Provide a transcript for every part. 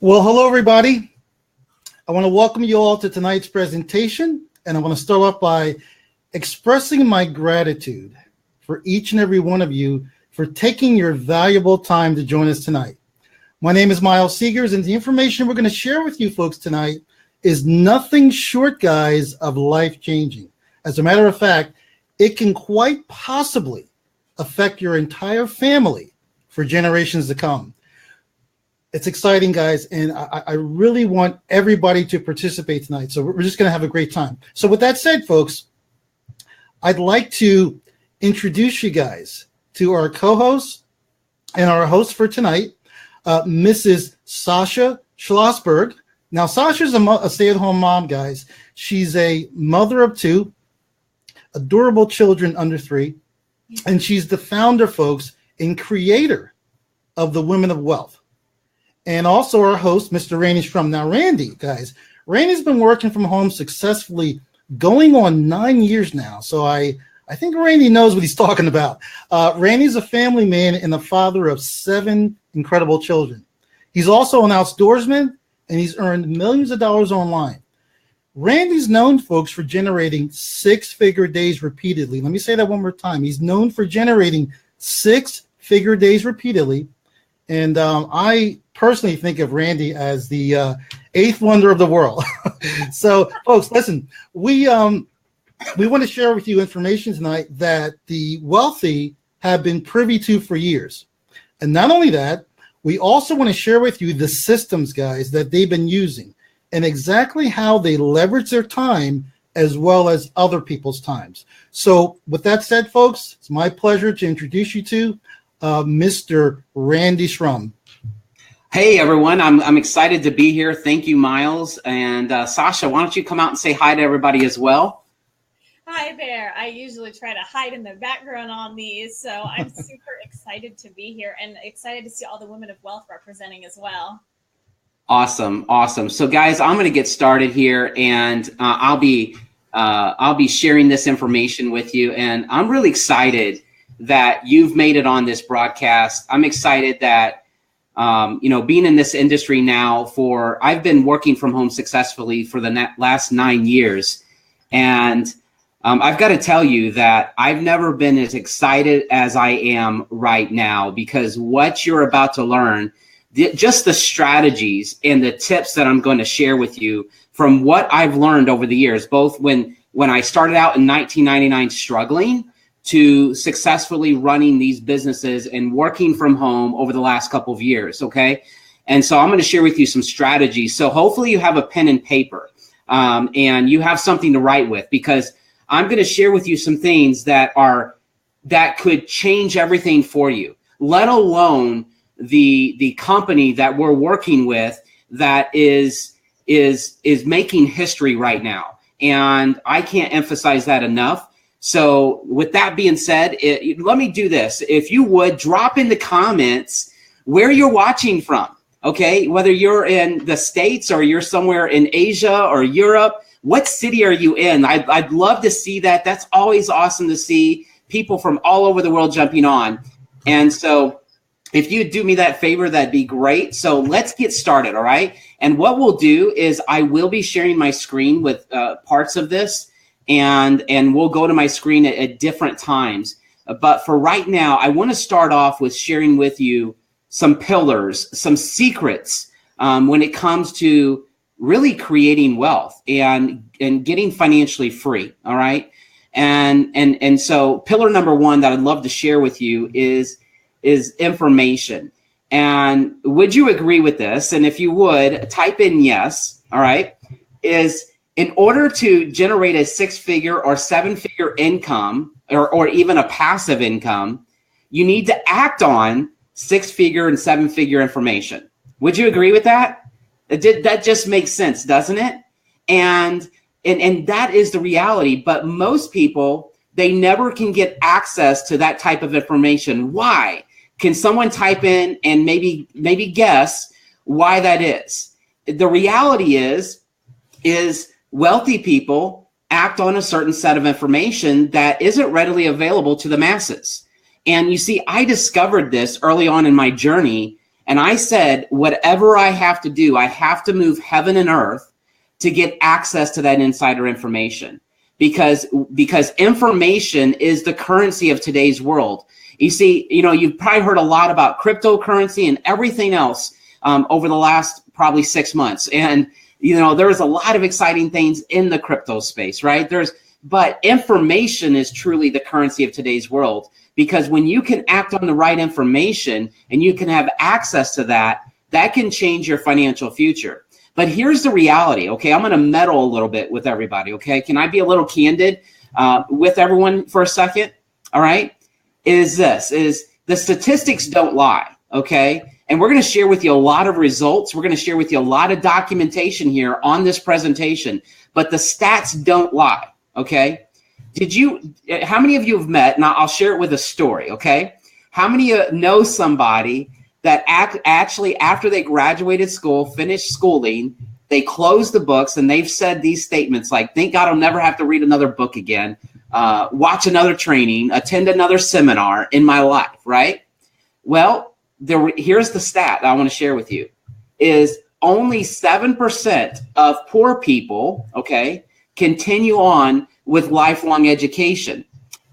Well, hello, everybody. I want to welcome you all to tonight's presentation, and I want to start off by expressing my gratitude for each and every one of you for taking your valuable time to join us tonight. My name is Miles Seegers, and the information we're going to share with you folks tonight is nothing short, guys, of life-changing. As a matter of fact, it can quite possibly affect your entire family for generations to come. It's exciting, guys, and I really want everybody to participate tonight. So we're just going to have a great time. So with that said, folks, I'd like to introduce you guys to our co-host and our host for tonight, Mrs. Sasha Schlossberg. Now, Sasha's a stay-at-home mom, guys. She's a mother of two, adorable children under 3, and she's the founder, folks, and creator of the Women of Wealth. And also our host, Mr. Randy Strum. Now, Randy, guys, Randy's been working from home successfully going on 9 years now. So I think Randy knows what he's talking about. Randy's a family man and the father of 7 incredible children. He's also an outdoorsman, and he's earned millions of dollars online. Randy's known, folks, for generating 6-figure days repeatedly. Let me say that one more time. He's known for generating 6-figure days repeatedly. And I personally think of Randy as the 8th wonder of the world. So, folks, listen, we want to share with you information tonight that the wealthy have been privy to for years. And not only that, we also want to share with you the systems, guys, that they've been using and exactly how they leverage their time as well as other people's times. So with that said, folks, it's my pleasure to introduce you to Mr. Randy Strum. Hey, everyone. I'm excited to be here. Thank you, Miles. And Sasha, why don't you come out and say hi to everybody as well? Hi there. I usually try to hide in the background on these, so I'm super excited to be here and excited to see all the Women of Wealth representing as well. Awesome. So, guys, I'm going to get started here, and I'll be sharing this information with you. And I'm really excited that you've made it on this broadcast. I'm excited that being in this industry now I've been working from home successfully for the last 9 years. And I've got to tell you that I've never been as excited as I am right now, because what you're about to learn, just the strategies and the tips that I'm going to share with you from what I've learned over the years, both when I started out in 1999 struggling to successfully running these businesses and working from home over the last couple of years. Okay. And so I'm going to share with you some strategies. So hopefully you have a pen and paper and you have something to write with, because I'm going to share with you some things that could change everything for you, let alone the company that we're working with that is making history right now. And I can't emphasize that enough. So with that being said, let me do this. If you would, drop in the comments where you're watching from, okay? Whether you're in the States or you're somewhere in Asia or Europe, what city are you in? I'd love to see that. That's always awesome to see people from all over the world jumping on. And so if you do me that favor, that'd be great. So let's get started, all right? And what we'll do is I will be sharing my screen with parts of this, and we'll go to my screen at different times. But for right now, I want to start off with sharing with you some pillars, some secrets when it comes to really creating wealth and getting financially free. All right. And so pillar number 1 that I'd love to share with you is information. And would you agree with this? And if you would, type in yes. All right. Is in order to generate a 6-figure or 7-figure income, or even a passive income, you need to act on 6-figure and 7-figure information. Would you agree with that? That just makes sense, doesn't it? And that is the reality. But most people, they never can get access to that type of information. Why? Can someone type in and maybe guess why that is? The reality is wealthy people act on a certain set of information that isn't readily available to the masses. And you see, I discovered this early on in my journey, And I said, whatever I have to do, I have to move heaven and earth to get access to that insider information, because information is the currency of today's world. You see, you've probably heard a lot about cryptocurrency and everything else over the last probably 6 months. And, there's a lot of exciting things in the crypto space, right? But information is truly the currency of today's world, because when you can act on the right information and you can have access to that, that can change your financial future. But here's the reality, okay? I'm going to meddle a little bit with everybody, okay? Can I be a little candid with everyone for a second? All right? Is the statistics don't lie, okay? And we're going to share with you a lot of results. We're going to share with you a lot of documentation here on this presentation, but the stats don't lie, okay? How many of you have met, and I'll share it with a story, okay? How many of you know somebody that actually after they graduated school, finished schooling, they closed the books and they've said these statements like, thank God I'll never have to read another book again, watch another training, attend another seminar in my life, right? Well, here's the stat I want to share with you, is only 7% of poor people, okay, continue on with lifelong education,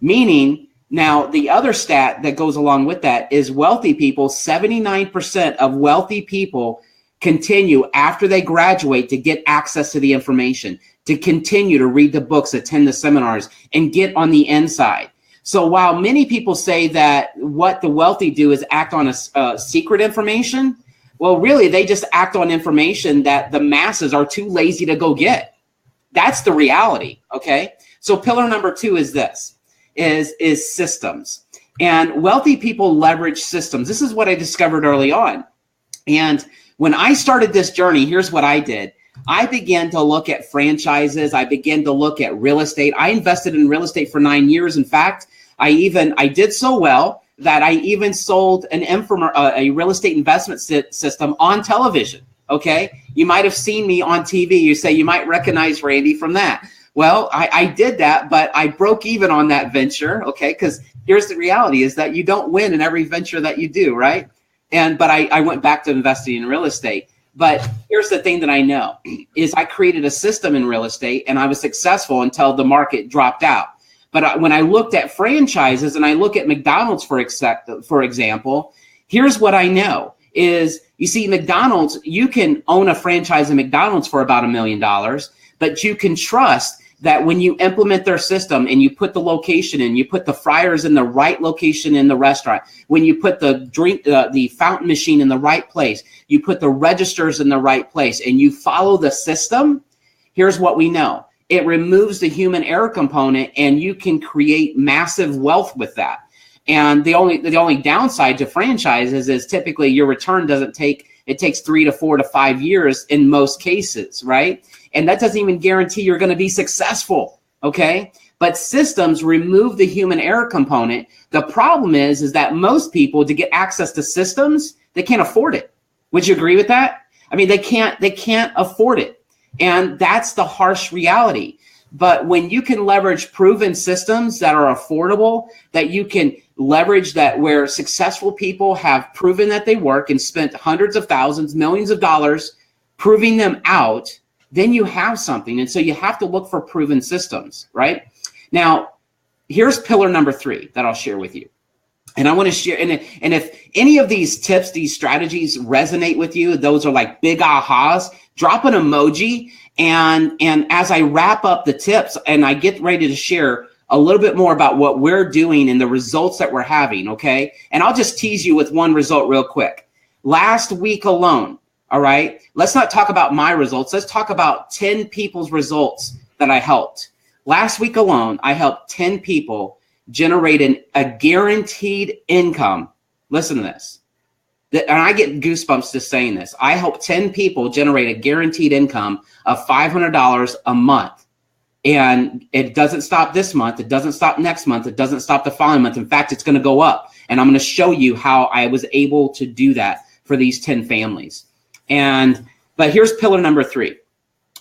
meaning now the other stat that goes along with that is wealthy people. 79% of wealthy people continue after they graduate to get access to the information, to continue to read the books, attend the seminars, and get on the inside. So while many people say that what the wealthy do is act on a secret information, well, really, they just act on information that the masses are too lazy to go get. That's the reality, okay? So pillar number 2 is this, is systems. And wealthy people leverage systems. This is what I discovered early on. And when I started this journey, here's what I did. I began to look at franchises. I began to look at real estate. I invested in real estate for 9 years. In fact, I did so well that I even sold a real estate investment system on television. Okay. You might have seen me on TV. You say you might recognize Randy from that. Well, I did that, but I broke even on that venture. Okay. Because here's the reality, is that you don't win in every venture that you do. Right. But I went back to investing in real estate. But here's the thing that I know is I created a system in real estate and I was successful until the market dropped out. But when I looked at franchises and I look at McDonald's, for example, here's what I know is, you see, McDonald's, you can own a franchise in McDonald's for about $1 million, but you can trust that when you implement their system and you put the location in, you put the fryers in the right location in the restaurant, when you put the fountain machine in the right place, you put the registers in the right place, and you follow the system, here's what we know. It removes the human error component, and you can create massive wealth with that. And the only downside to franchises is typically your return it takes 3 to 4 to 5 years in most cases, right? And that doesn't even guarantee you're going to be successful, okay? But systems remove the human error component. The problem is that most people, to get access to systems, they can't afford it. Would you agree with that? I mean, they can't afford it. And that's the harsh reality. But when you can leverage proven systems that are affordable, that you can leverage that where successful people have proven that they work and spent hundreds of thousands, millions of dollars proving them out, then you have something. And so you have to look for proven systems, right? Now, here's pillar number 3 that I'll share with you. And I want to share, and if any of these tips, these strategies resonate with you, those are like big ahas, drop an emoji. And as I wrap up the tips and I get ready to share a little bit more about what we're doing and the results that we're having, okay? And I'll just tease you with one result real quick. Last week alone, all right? Let's not talk about my results. Let's talk about 10 people's results that I helped. Last week alone, I helped 10 people generate a guaranteed income. Listen to this. And I get goosebumps just saying this. I helped 10 people generate a guaranteed income of $500 a month. And it doesn't stop this month. It doesn't stop next month. It doesn't stop the following month. In fact, it's going to go up. And I'm going to show you how I was able to do that for these 10 families. But here's pillar number 3.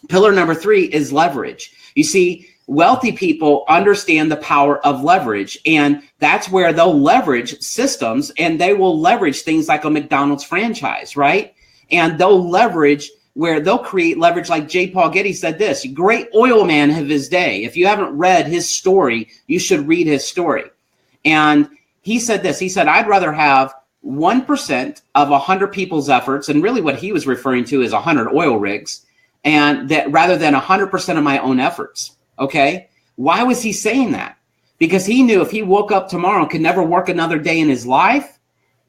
Pillar number 3 is leverage. You see, wealthy people understand the power of leverage, and that's where they'll leverage systems, and they will leverage things like a McDonald's franchise, right? And they'll leverage where they'll create leverage, like J. Paul Getty said this, great oil man of his day. If you haven't read his story, you should read his story. And he said this, he said, I'd rather have 1% of 100 people's efforts, and really what he was referring to is 100 oil rigs, and that rather than 100% of my own efforts. Okay. Why was he saying that? Because he knew if he woke up tomorrow and could never work another day in his life,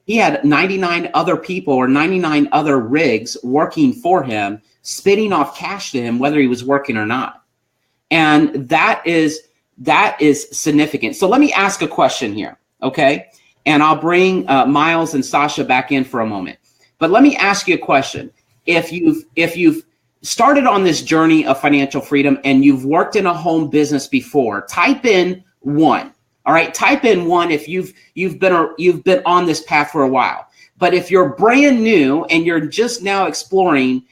he had 99 other people or 99 other rigs working for him, spitting off cash to him, whether he was working or not. And that is significant. So let me ask a question here. Okay. And I'll bring Miles and Sasha back in for a moment. But let me ask you a question. If you've started on this journey of financial freedom and you've worked in a home business before, type in 1. All right, type in 1 if you've been on this path for a while. But if you're brand new and you're just now exploring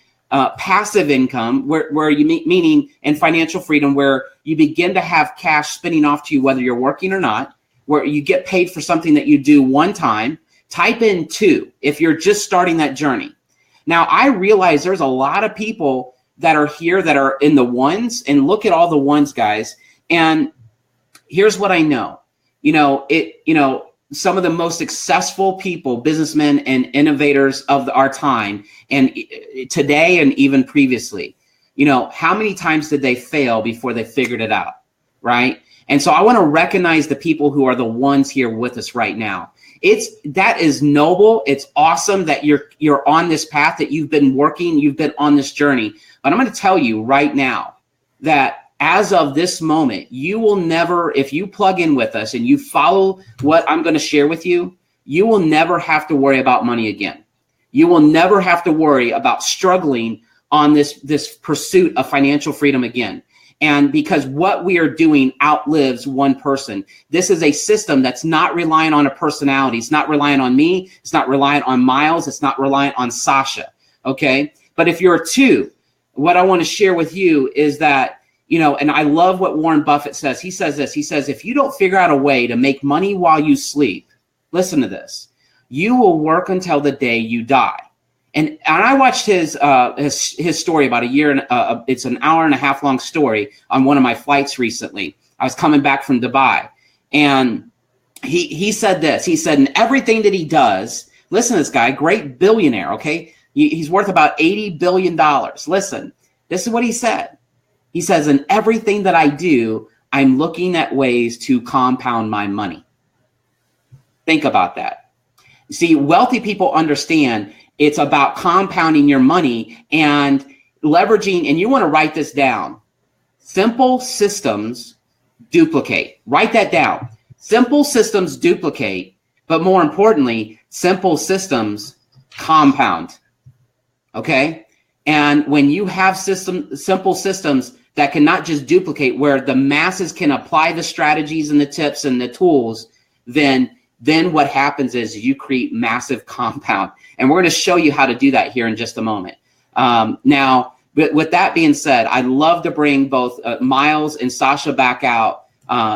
passive income, where you meaning in financial freedom, where you begin to have cash spinning off to you whether you're working or not, where you get paid for something that you do one time, type in 2 if you're just starting that journey. Now, I realize there's a lot of people that are here that are in the 1s, and look at all the 1s, guys. And here's what I know. Some of the most successful people, businessmen and innovators of our time, and today and even previously, how many times did they fail before they figured it out, right? And so I want to recognize the people who are the 1s here with us right now. That is noble. It's awesome that you're on this path, that you've been working, you've been on this journey. But I'm going to tell you right now that as of this moment, you will never, if you plug in with us and you follow what I'm going to share with you, you will never have to worry about money again. You will never have to worry about struggling on this pursuit of financial freedom again. And because what we are doing outlives one person. This is a system that's not relying on a personality. It's not relying on me. It's not relying on Miles. It's not relying on Sasha. Okay. But if you're a 2, what I want to share with you is that, and I love what Warren Buffett says. He says this. He says, if you don't figure out a way to make money while you sleep, listen to this, you will work until the day you die. And I watched his story about a year, and it's an hour and a half long story on one of my flights recently. I was coming back from Dubai, and he said this. He said, in everything that he does, listen to this guy, great billionaire, okay? He's worth about $80 billion. Listen, this is what he said. He says, in everything that I do, I'm looking at ways to compound my money. Think about that. See, wealthy people understand it's about compounding your money and leveraging, and you want to write this down. Simple systems duplicate. Write that down. Simple systems duplicate, but more importantly, simple systems compound. Okay? And when you have simple systems that can not just duplicate, where the masses can apply the strategies and the tips and the tools, then what happens is you create massive compound. And we're going to show you how to do that here in just a moment. Now, with that being said, I'd love to bring both Miles and Sasha back out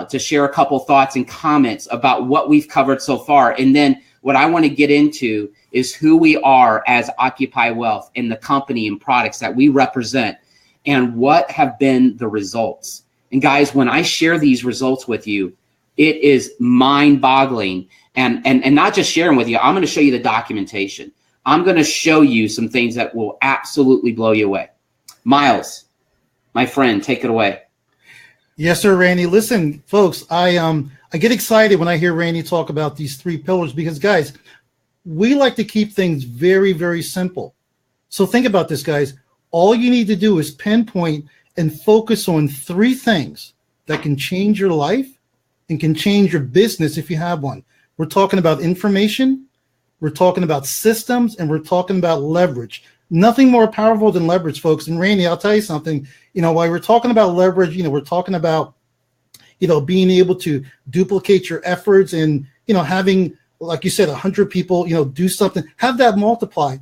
to share a couple thoughts and comments about what we've covered so far. And then what I want to get into is who we are as Occupy Wealth and the company and products that we represent and what have been the results. And guys, when I share these results with you, it is mind-boggling. And not just sharing with you, I'm going to show you the documentation. I'm going to show you some things that will absolutely blow you away. Miles, my friend, take it away. Yes, sir, Randy. Listen, folks, I get excited when I hear Randy talk about these 3 pillars because, guys, we like to keep things very, very simple. So think about this, guys. All you need to do is pinpoint and focus on 3 things that can change your life and can change your business if you have one. We're talking about information, we're talking about systems, and we're talking about leverage. Nothing more powerful than leverage, folks. And Randy, I'll tell you something, while we're talking about leverage, we're talking about, being able to duplicate your efforts and, having, like you said, 100 people, do something, have that multiply.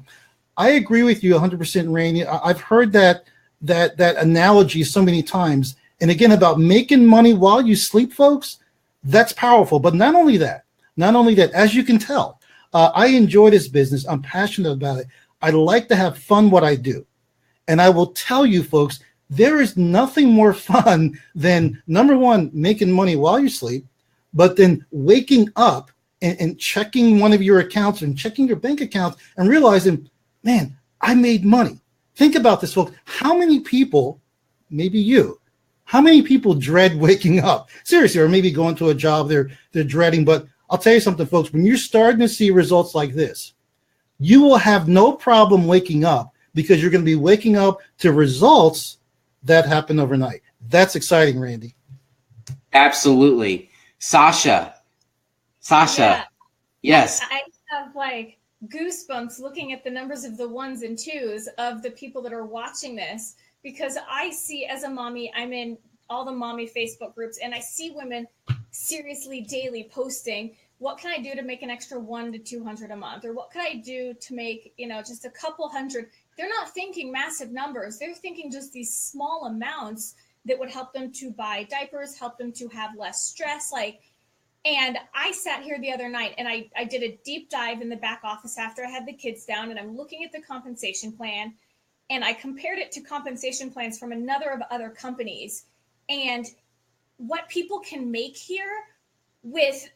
I agree with you 100%, Randy. I've heard that analogy so many times. And again, about making money while you sleep, folks, that's powerful. But not only that, as you can tell, I enjoy this business. I'm passionate about it. I like to have fun what I do. And I will tell you, folks, there is nothing more fun than, number one, making money while you sleep, but then waking up and checking one of your accounts and checking your bank accounts and realizing, man, I made money. Think about this, folks. How many people, maybe you, how many people dread waking up? Seriously, or maybe going to a job they're dreading. But I'll tell you something, folks, when you're starting to see results like this, you will have no problem waking up because you're going to be waking up to results that happen overnight. That's exciting, Randy. Absolutely. Sasha. Yeah. Yes. I have like goosebumps looking at the numbers of the ones and twos of the people that are watching this, because I see, as a mommy, I'm in all the mommy Facebook groups, and I see women seriously daily posting, what can I do to make an extra 100 to 200 a month? Or what can I do to make, just a couple hundred? They're not thinking massive numbers. They're thinking just these small amounts that would help them to buy diapers, help them to have less stress. And I sat here the other night and I did a deep dive in the back office after I had the kids down, and I'm looking at the compensation plan, and I compared it to compensation plans from another of other companies, and what people can make here with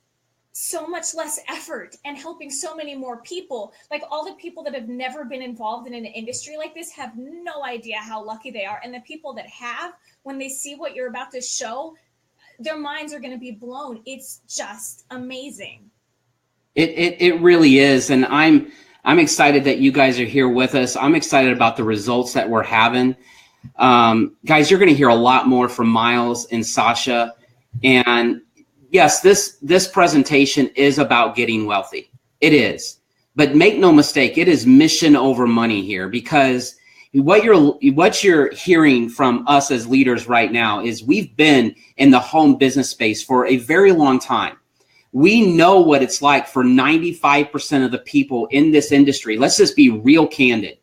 so much less effort and helping so many more people. Like, all the people that have never been involved in an industry like this have no idea how lucky they are. And the people that have, when they see what you're about to show, their minds are going to be blown. It's just amazing. It really is. And I'm excited that you guys are here with us. I'm excited about the results that we're having. Guys, you're going to hear a lot more from Miles and Sasha. And yes, this presentation is about getting wealthy. It is. But make no mistake, it is mission over money here, because what you're hearing from us as leaders right now is we've been in the home business space for a very long time. We know what it's like for 95% of the people in this industry. Let's just be real candid,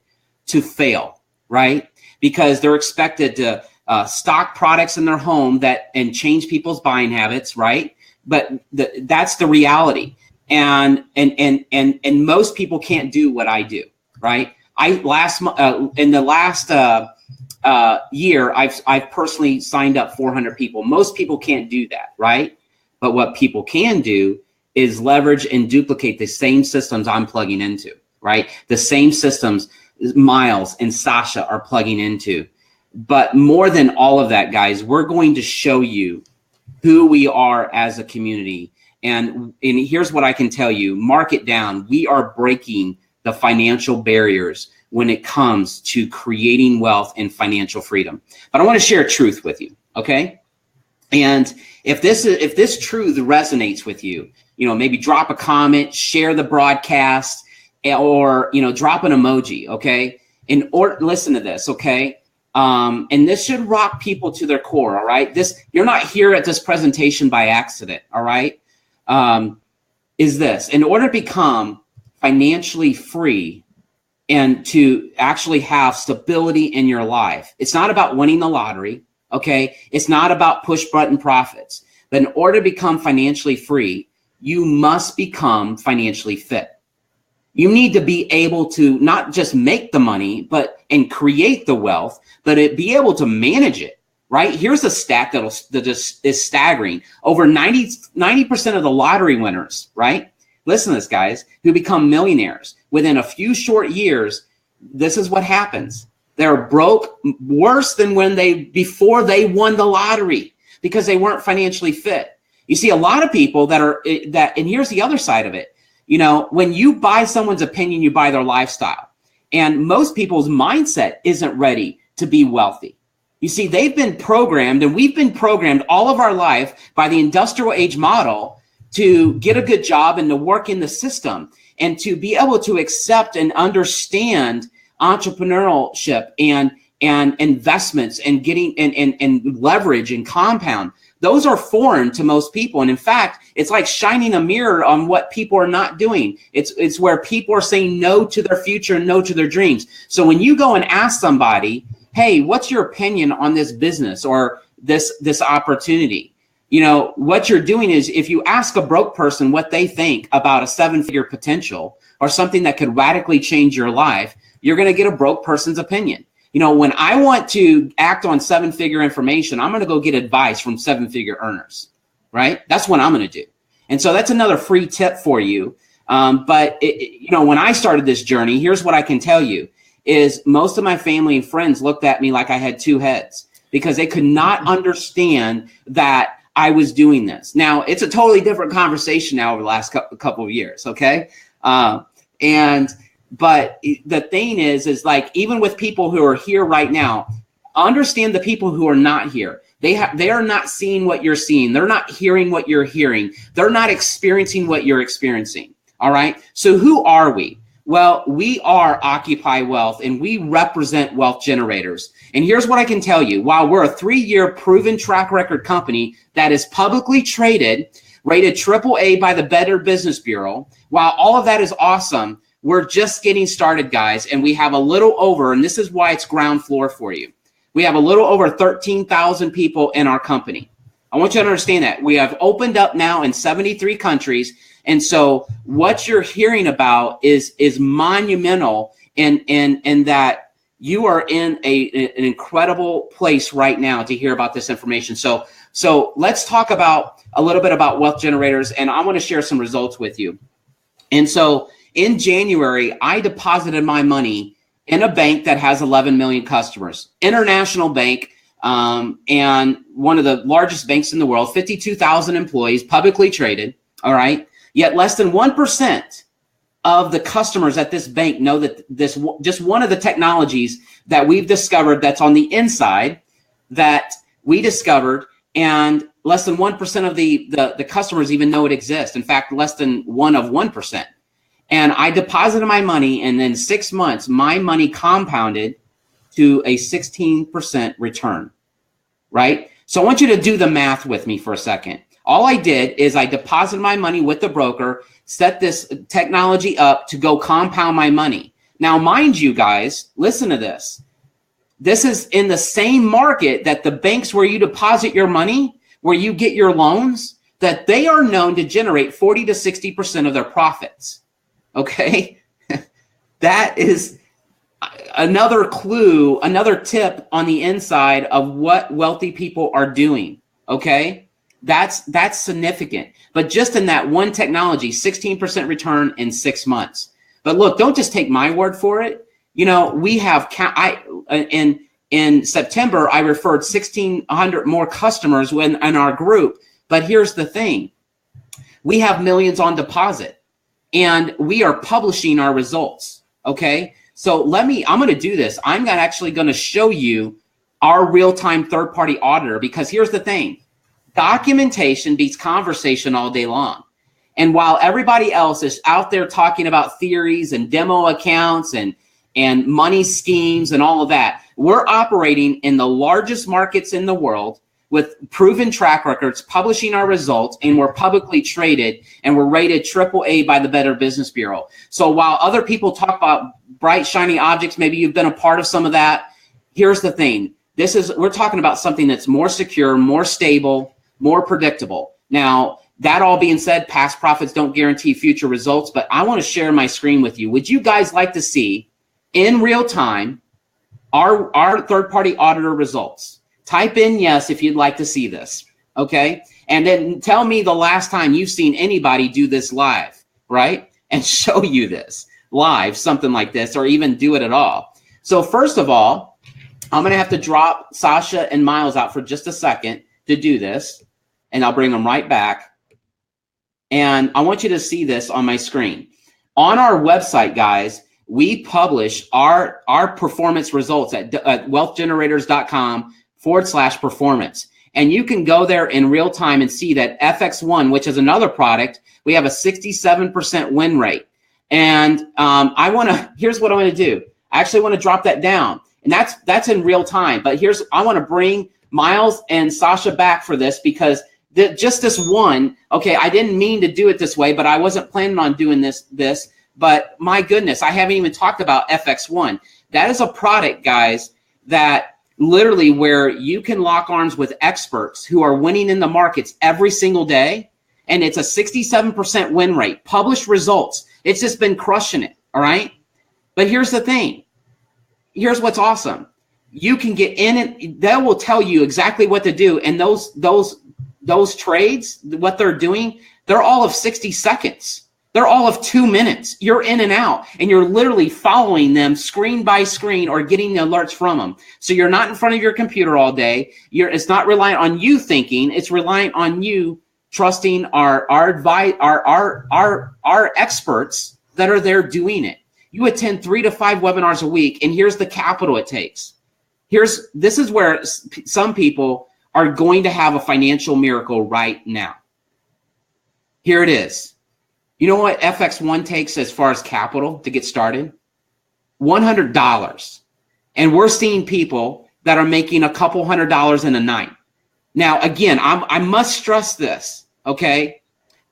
to fail, right? Because they're expected to stock products in their home and change people's buying habits, right? But that's the reality. And most people can't do what I do, right? In the last year, I've personally signed up 400 people. Most people can't do that, right? But what people can do is leverage and duplicate the same systems I'm plugging into, right? The same systems Miles and Sasha are plugging into. But more than all of that, guys, we're going to show you who we are as a community. And here's what I can tell you, mark it down. We are breaking the financial barriers when it comes to creating wealth and financial freedom. But I want to share a truth with you, okay? And if this truth resonates with you, maybe drop a comment, share the broadcast, or drop an emoji, okay? Or listen to this, okay? And this should rock people to their core, all right? You're not here at this presentation by accident, all right? Is this, in order to become financially free and to actually have stability in your life, it's not about winning the lottery, okay? It's not about push button profits. But in order to become financially free, you must become financially fit. You need to be able to not just make the money, and create the wealth, but be able to manage it, right? Here's a stat that just is staggering. Over 90% of the lottery winners, right? Listen to this, guys, who become millionaires within a few short years. This is what happens. They're broke worse than before they won the lottery, because they weren't financially fit. You see, a lot of people and here's the other side of it. When you buy someone's opinion, you buy their lifestyle. And most people's mindset isn't ready to be wealthy. You see, they've been programmed, and we've been programmed all of our life by the industrial age model to get a good job and to work in the system and to be able to accept and understand entrepreneurship and investments and getting and leverage and compound. Those are foreign to most people. And in fact, it's like shining a mirror on what people are not doing. It's where people are saying no to their future and no to their dreams. So when you go and ask somebody, hey, what's your opinion on this business? Or this opportunity. You know, what you're doing is, if you ask a broke person what they think about a 7-figure potential or something that could radically change your life, you're going to get a broke person's opinion. You know, when I want to act on 7-figure information, I'm going to go get advice from 7-figure earners, right? That's what I'm going to do. And so that's another free tip for you. But you know, when I started this journey, here's what I can tell you is most of my family and friends looked at me like I had two heads, because they could not understand that I was doing this. Now, it's a totally different conversation now over the last couple of years. Okay. But the thing is like, even with people who are here right now, understand the people who are not here. They are not seeing what you're seeing. They're not hearing what you're hearing. They're not experiencing what you're experiencing. All right. So who are we? Well, we are Occupy Wealth, and we represent wealth generators. And here's what I can tell you. While we're a 3-year proven track record company that is publicly traded, rated AAA by the Better Business Bureau, while all of that is awesome, we're just getting started, guys. And we have a little over, and this is why it's ground floor for you, we have a little over 13,000 people in our company. I want you to understand that. We have opened up now in 73 countries. And so what you're hearing about is monumental, and that you are in an incredible place right now to hear about this information. So let's talk about a little bit about wealth generators, and I want to share some results with you. And so in January, I deposited my money in a bank that has 11 million customers, international bank, and one of the largest banks in the world, 52,000 employees, publicly traded. All right. Yet less than 1% of the customers at this bank know that this just one of the technologies that we've discovered that's on the inside that we discovered, and less than 1% of the customers even know it exists. In fact, less than 1%. And I deposited my money, and in 6 months, my money compounded to a 16% return, right? So I want you to do the math with me for a second. All I did is I deposited my money with the broker, set this technology up to go compound my money. Now, mind you, guys, listen to this. This is in the same market that the banks where you deposit your money, where you get your loans, that they are known to generate 40 to 60% of their profits. Okay? That is another clue, another tip on the inside of what wealthy people are doing. Okay? That's significant. But just in that one technology, 16% return in 6 months. But look, don't just take my word for it. You know, we have in September, I referred 1,600 more customers in our group. But here's the thing. We have millions on deposit, and we are publishing our results. Okay. So I'm going to do this. I'm actually going to show you our real-time third-party auditor, because here's the thing. Documentation beats conversation all day long. And while everybody else is out there talking about theories and demo accounts and money schemes and all of that, we're operating in the largest markets in the world with proven track records, publishing our results, and we're publicly traded, and we're rated AAA by the Better Business Bureau. So while other people talk about bright, shiny objects, maybe you've been a part of some of that, here's the thing. We're talking about something that's more secure, more stable, more predictable. Now, that all being said, past profits don't guarantee future results, but I want to share my screen with you. Would you guys like to see in real time our third-party auditor results? Type in yes if you'd like to see this, okay? And then tell me the last time you've seen anybody do this live, right? And show you this live, something like this, or even do it at all. So first of all, I'm going to have to drop Sasha and Miles out for just a second to do this, and I'll bring them right back. And I want you to see this on my screen. On our website, guys, we publish our performance results at wealthgenerators.com/performance. And you can go there in real time and see that FX1, which is another product, we have a 67% win rate. And here's what I want to do. I actually want to drop that down. And that's in real time. But I want to bring Miles and Sasha back for this, because just this one, okay, I didn't mean to do it this way, but I wasn't planning on doing this, but my goodness, I haven't even talked about FX1. That is a product, guys, that literally where you can lock arms with experts who are winning in the markets every single day. And it's a 67% win rate, published results. It's just been crushing it. All right. But here's the thing. Here's what's awesome. You can get in it. They will tell you exactly what to do. And those trades, what they're doing, they're all of 60 seconds. They're all of 2 minutes. You're in and out, and you're literally following them screen by screen or getting the alerts from them. So you're not in front of your computer all day. It's not reliant on you thinking. It's reliant on you trusting our experts that are there doing it. You attend 3 to 5 webinars a week, and here's the capital it takes. This is where some people are going to have a financial miracle right now. Here it is. You know what FX1 takes as far as capital to get started? $100. And we're seeing people that are making a couple $100 in a night. Now, again, I must stress this, okay?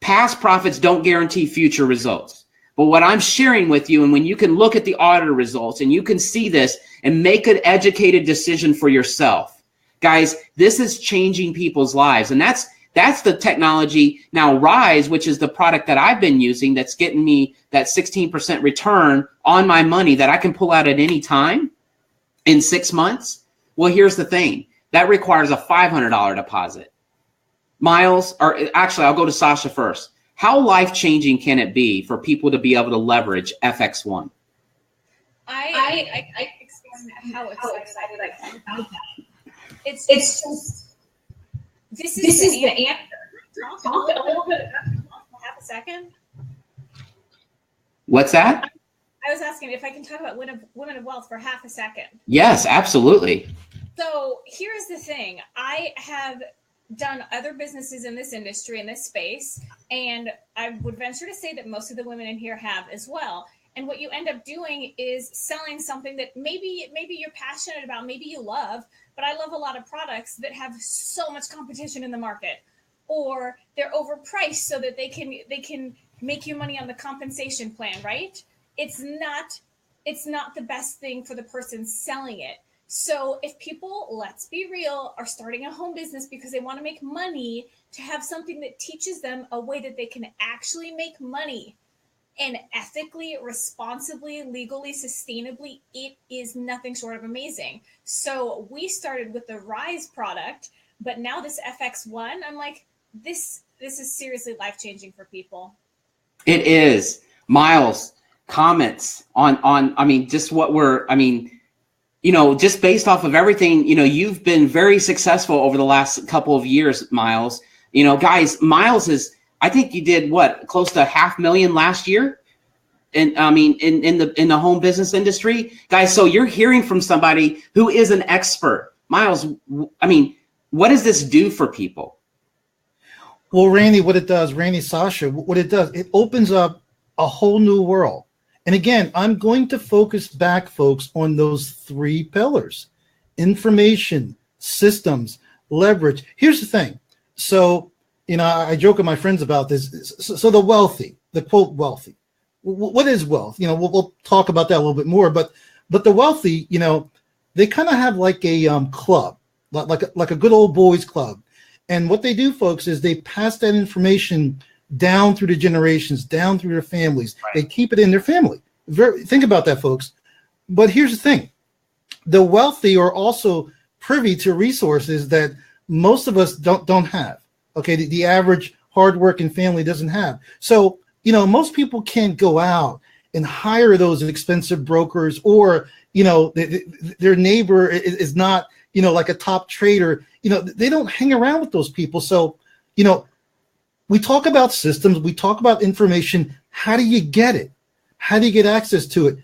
Past profits don't guarantee future results. But what I'm sharing with you, and when you can look at the auditor results and you can see this and make an educated decision for yourself, guys, this is changing people's lives. And that's the technology. Now, Rise, which is the product that I've been using that's getting me that 16% return on my money that I can pull out at any time in 6 months. Well, here's the thing. That requires a $500 deposit. Miles, or actually, I'll go to Sasha first. How life-changing can it be for people to be able to leverage FX1? I explain how excited I am about that. It's just... This is the answer. Talk a little bit about half a second. What's that? I was asking if I can talk about women of wealth for half a second. Yes, absolutely. So here's the thing. I have done other businesses in this industry, in this space, and I would venture to say that most of the women in here have as well. And what you end up doing is selling something that maybe you're passionate about, maybe you love, but I love a lot of products that have so much competition in the market, or they're overpriced so that they can make you money on the compensation plan, right? It's not the best thing for the person selling it. So if people, let's be real, are starting a home business because they want to make money, to have something that teaches them a way that they can actually make money, and ethically, responsibly, legally, sustainably, it is nothing short of amazing. So we started with the Rise product, but now this FX1, I'm like, this is seriously life-changing for people. It is. Miles, comments on I mean, just what we're, I mean, you know, just based off of everything, you know, you've been very successful over the last couple of years, Miles. You know, guys, Miles is, I think you did what, close to $500,000 last year, and I mean in the home business industry, guys. So you're hearing from somebody who is an expert, Miles. I mean, what does this do for people? Well, Randy, Sasha, what it does, it opens up a whole new world. And again, I'm going to focus back, folks, on those 3 pillars: information, systems, leverage. Here's the thing. So, you know, I joke with my friends about this. So the wealthy, the quote wealthy, what is wealth? You know, we'll talk about that a little bit more. But the wealthy, you know, they kind of have like a club, like a good old boys club. And what they do, folks, is they pass that information down through the generations, down through their families. Right. They keep it in their family. Think about that, folks. But here's the thing. The wealthy are also privy to resources that most of us don't have. Okay, the average hardworking family doesn't have. So, you know, most people can't go out and hire those expensive brokers, or, you know, their neighbor is not, you know, like a top trader. You know, they don't hang around with those people. So, you know, we talk about systems, we talk about information. How do you get it? How do you get access to it?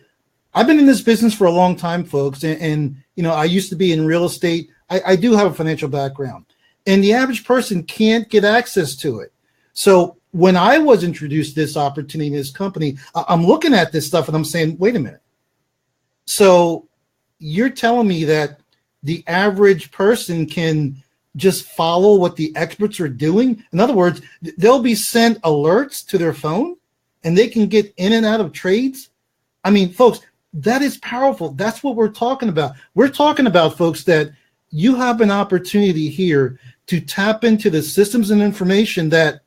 I've been in this business for a long time, folks. And you know, I used to be in real estate. I do have a financial background. And the average person can't get access to it. So when I was introduced to this opportunity in this company, I'm looking at this stuff and I'm saying, wait a minute. So you're telling me that the average person can just follow what the experts are doing? In other words, they'll be sent alerts to their phone and they can get in and out of trades. I mean, folks, That is powerful. That's what we're talking about. We're talking about, folks, that you have an opportunity here to tap into the systems and information that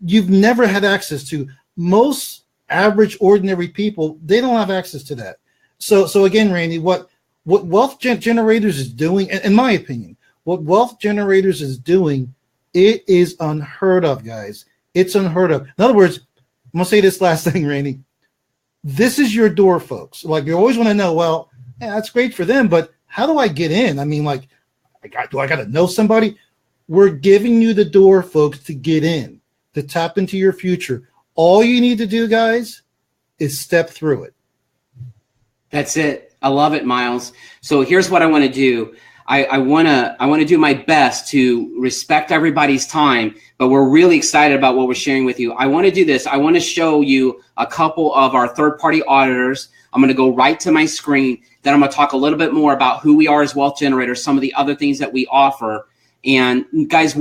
you've never had access to. Most average, ordinary people, they don't have access to that. So again, Randy, what Wealth Generators is doing, in my opinion, what Wealth Generators is doing, it is unheard of, guys. It's unheard of. In other words, I'm going to say this last thing, Randy. This is your door, folks. Like, you always want to know, well, yeah, that's great for them, but how do I get in? I mean, like, do I got to know somebody? We're giving you the door, folks, to get in, to tap into your future. All you need to do, guys, is step through it. That's it. I love it, Miles. So here's what I want to do. I want to do my best to respect everybody's time, but we're really excited about what we're sharing with you. I want to do this. I want to show you a couple of our third-party auditors. I'm going to go right to my screen. Then I'm going to talk a little bit more about who we are as Wealth Generators, some of the other things that we offer. And guys,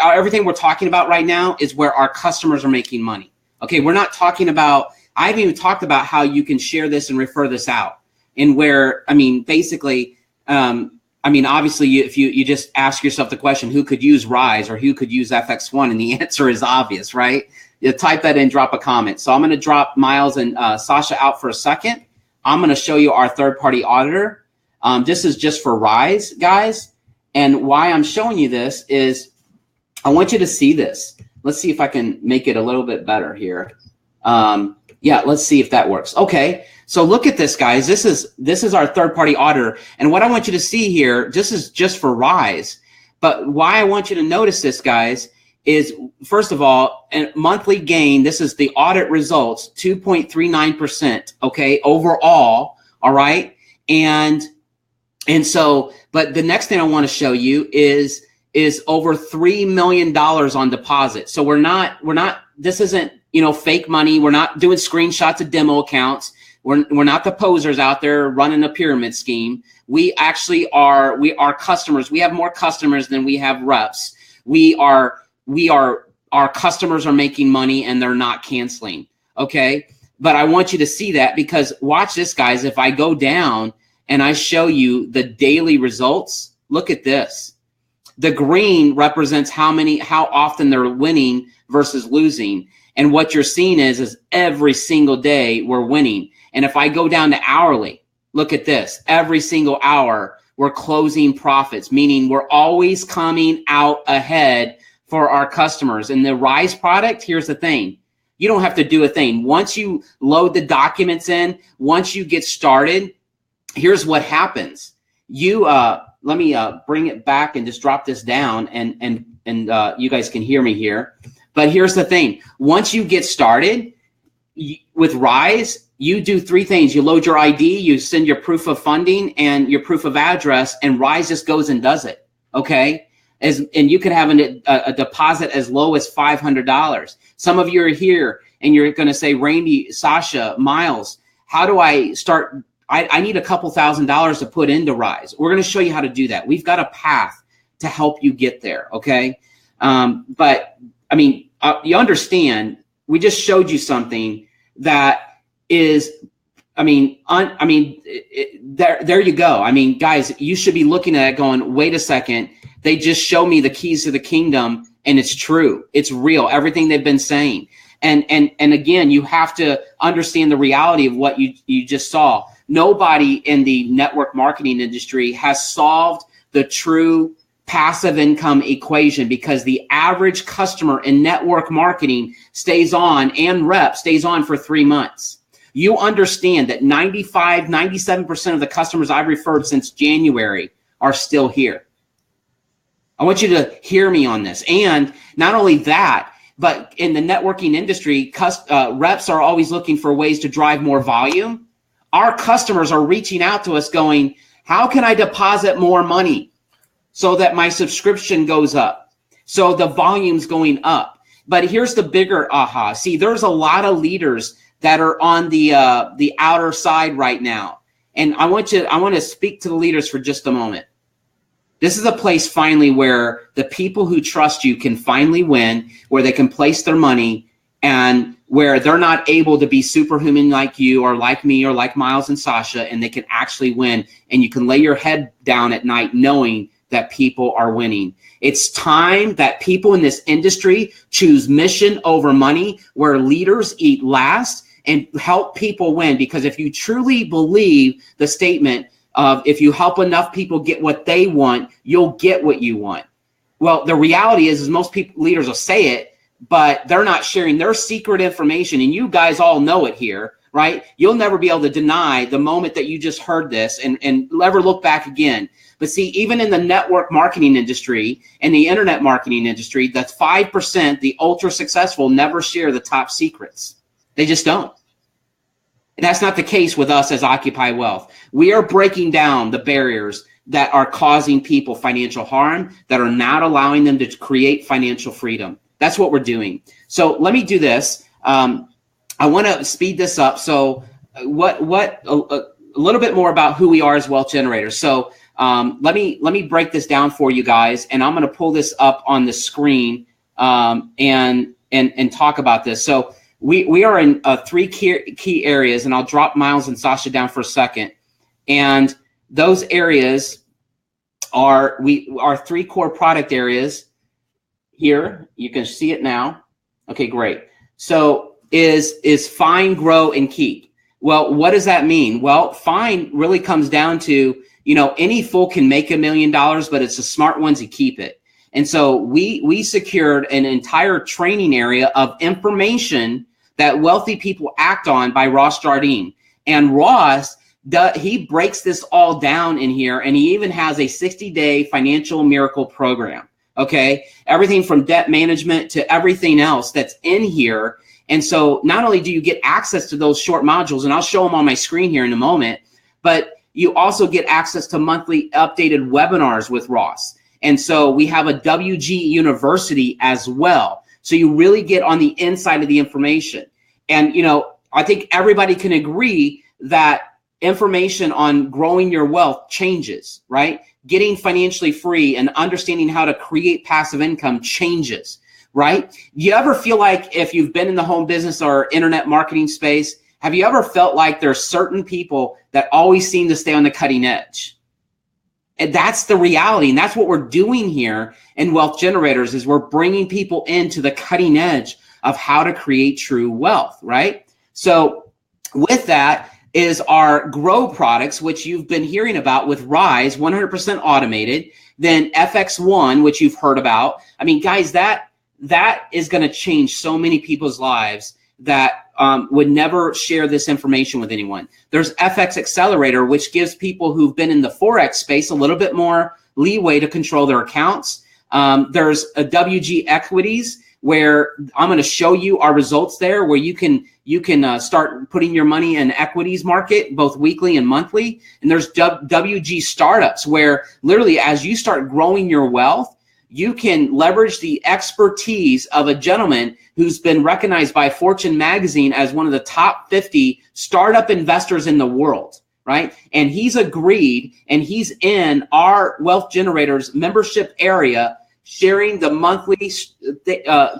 everything we're talking about right now is where our customers are making money. Okay, we're not talking about, I haven't even talked about how you can share this and refer this out. And where, I mean, basically, obviously, if you just ask yourself the question, who could use Rise or who could use FX1? And the answer is obvious, right? You type that in, drop a comment. So I'm going to drop Miles and Sasha out for a second. I'm going to show you our third-party auditor. This is just for Rise, guys. And why I'm showing you this is I want you to see this. Let's see if I can make it a little bit better here. Yeah, let's see if that works. Okay, so look at this, guys. This is our third-party auditor. And what I want you to see here, this is just for Rise. But why I want you to notice this, guys, is first of all, a monthly gain, this is the audit results, 2.39%, okay, overall, all right? And so, but the next thing I want to show you is over $3 million on deposit. So we're not, this isn't, fake money. We're not doing screenshots of demo accounts. We're not the posers out there running a pyramid scheme. We actually are, our customers, we have more customers than we have reps. Our customers are making money and they're not canceling. Okay. But I want you to see that, because watch this, guys. If I go down and I show you the daily results, look at this. The green represents how often they're winning versus losing. And what you're seeing is every single day we're winning. And if I go down to hourly, look at this. Every single hour we're closing profits, meaning we're always coming out ahead for our customers. And the Rise product, here's the thing. You don't have to do a thing. Once you load the documents in, once you get started, here's what happens. Let me bring it back and just drop this down, and you guys can hear me here. But here's the thing. Once you get started with Rise, you do three things. You load your ID, you send your proof of funding and your proof of address, and Rise just goes and does it, okay? And you can have a deposit as low as $500. Some of you are here and you're going to say, Randy, Sasha, Miles, how do I start? I need a couple $1,000s to put into Rise. We're going to show you how to do that. We've got a path to help you get there, okay? But I mean, you understand, we just showed you something that is, there you go. I mean, guys, you should be looking at it going, wait a second, they just show me the keys to the kingdom, and it's true. It's real, everything they've been saying. And again, you have to understand the reality of what you just saw. Nobody in the network marketing industry has solved the true passive income equation, because the average customer in network marketing stays on, and rep stays on for 3 months. You understand that 97% of the customers I've referred since January are still here. I want you to hear me on this. And not only that, but in the networking industry, reps are always looking for ways to drive more volume. Our customers are reaching out to us going, how can I deposit more money so that my subscription goes up, so the volume's going up? But here's the bigger aha. See, there's a lot of leaders that are on the outer side right now. And I want to speak to the leaders for just a moment. This is a place finally where the people who trust you can finally win, where they can place their money, and where they're not able to be superhuman like you or like me or like Miles and Sasha, and they can actually win. And you can lay your head down at night knowing that people are winning. It's time that people in this industry choose mission over money, where leaders eat last, and help people win. Because if you truly believe the statement of, if you help enough people get what they want, you'll get what you want. Well, the reality is most people, leaders will say it, but they're not sharing their secret information. And you guys all know it here, right? You'll never be able to deny the moment that you just heard this and never look back again. But see, even in the network marketing industry and the internet marketing industry, that's 5%, the ultra successful never share the top secrets. They just don't. And that's not the case with us as Occupy Wealth. We are breaking down the barriers that are causing people financial harm, that are not allowing them to create financial freedom. That's what we're doing. So let me do this. I want to speed this up. So a little bit more about who we are as wealth generators. So let me break this down for you guys, and I'm going to pull this up on the screen and talk about this. So we are in three key areas, and I'll drop Miles and Sasha down for a second. And those areas are our three core product areas. Here, you can see it now. Okay, great. So is find, grow, and keep. Well, what does that mean? Well, find really comes down to, any fool can make $1 million, but it's the smart ones who keep it. And so we secured an entire training area of information that wealthy people act on by Ross Jardine. And Ross, he breaks this all down in here, and he even has a 60-day financial miracle program. Okay, everything from debt management to everything else that's in here. And so not only do you get access to those short modules, and I'll show them on my screen here in a moment, but you also get access to monthly updated webinars with Ross. And so we have a WG University as well. So you really get on the inside of the information. And, I think everybody can agree that information on growing your wealth changes, right? Getting financially free and understanding how to create passive income changes, right? You ever feel like, if you've been in the home business or internet marketing space, have you ever felt like there's certain people that always seem to stay on the cutting edge? And that's the reality. And that's what we're doing here in Wealth Generators, is we're bringing people into the cutting edge of how to create true wealth, right? So with that is our grow products, which you've been hearing about with Rise, 100% automated. Then FX1, which you've heard about. I mean, guys, that is going to change so many people's lives that would never share this information with anyone. There's FX Accelerator, which gives people who've been in the Forex space a little bit more leeway to control their accounts. There's a WG Equities, where I'm going to show you our results there, where you can start putting your money in equities market, both weekly and monthly. And there's WG Startups, where literally as you start growing your wealth, you can leverage the expertise of a gentleman who's been recognized by Fortune magazine as one of the top 50 startup investors in the world, right? And he's agreed, and he's in our Wealth Generators membership area, sharing the monthly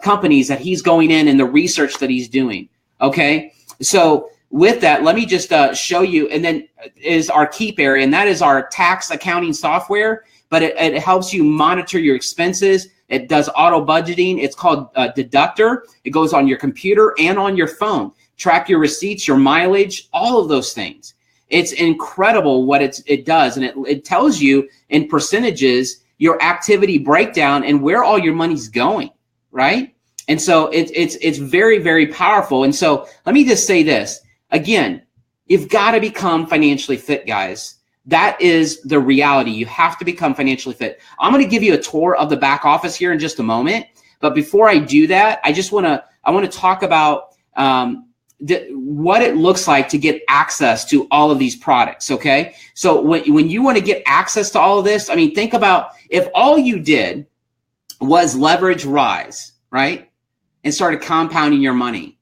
companies that he's going in and the research that he's doing. Okay, so with that, let me just show you, and then is our keep area, and that is our tax accounting software, but it helps you monitor your expenses. It does auto budgeting. It's called Deductor. It goes on your computer and on your phone. Track your receipts, your mileage, all of those things. It's incredible what it does, and it tells you in percentages your activity breakdown and where all your money's going, right? And so it's very, very powerful. And so let me just say this again: you've got to become financially fit, guys. That is the reality. You have to become financially fit. I'm going to give you a tour of the back office here in just a moment. But before I do that, I want to talk about what it looks like to get access to all of these products. Okay. So when you want to get access to all of this, I mean, think about if all you did was leverage Rise, right? And started compounding your money,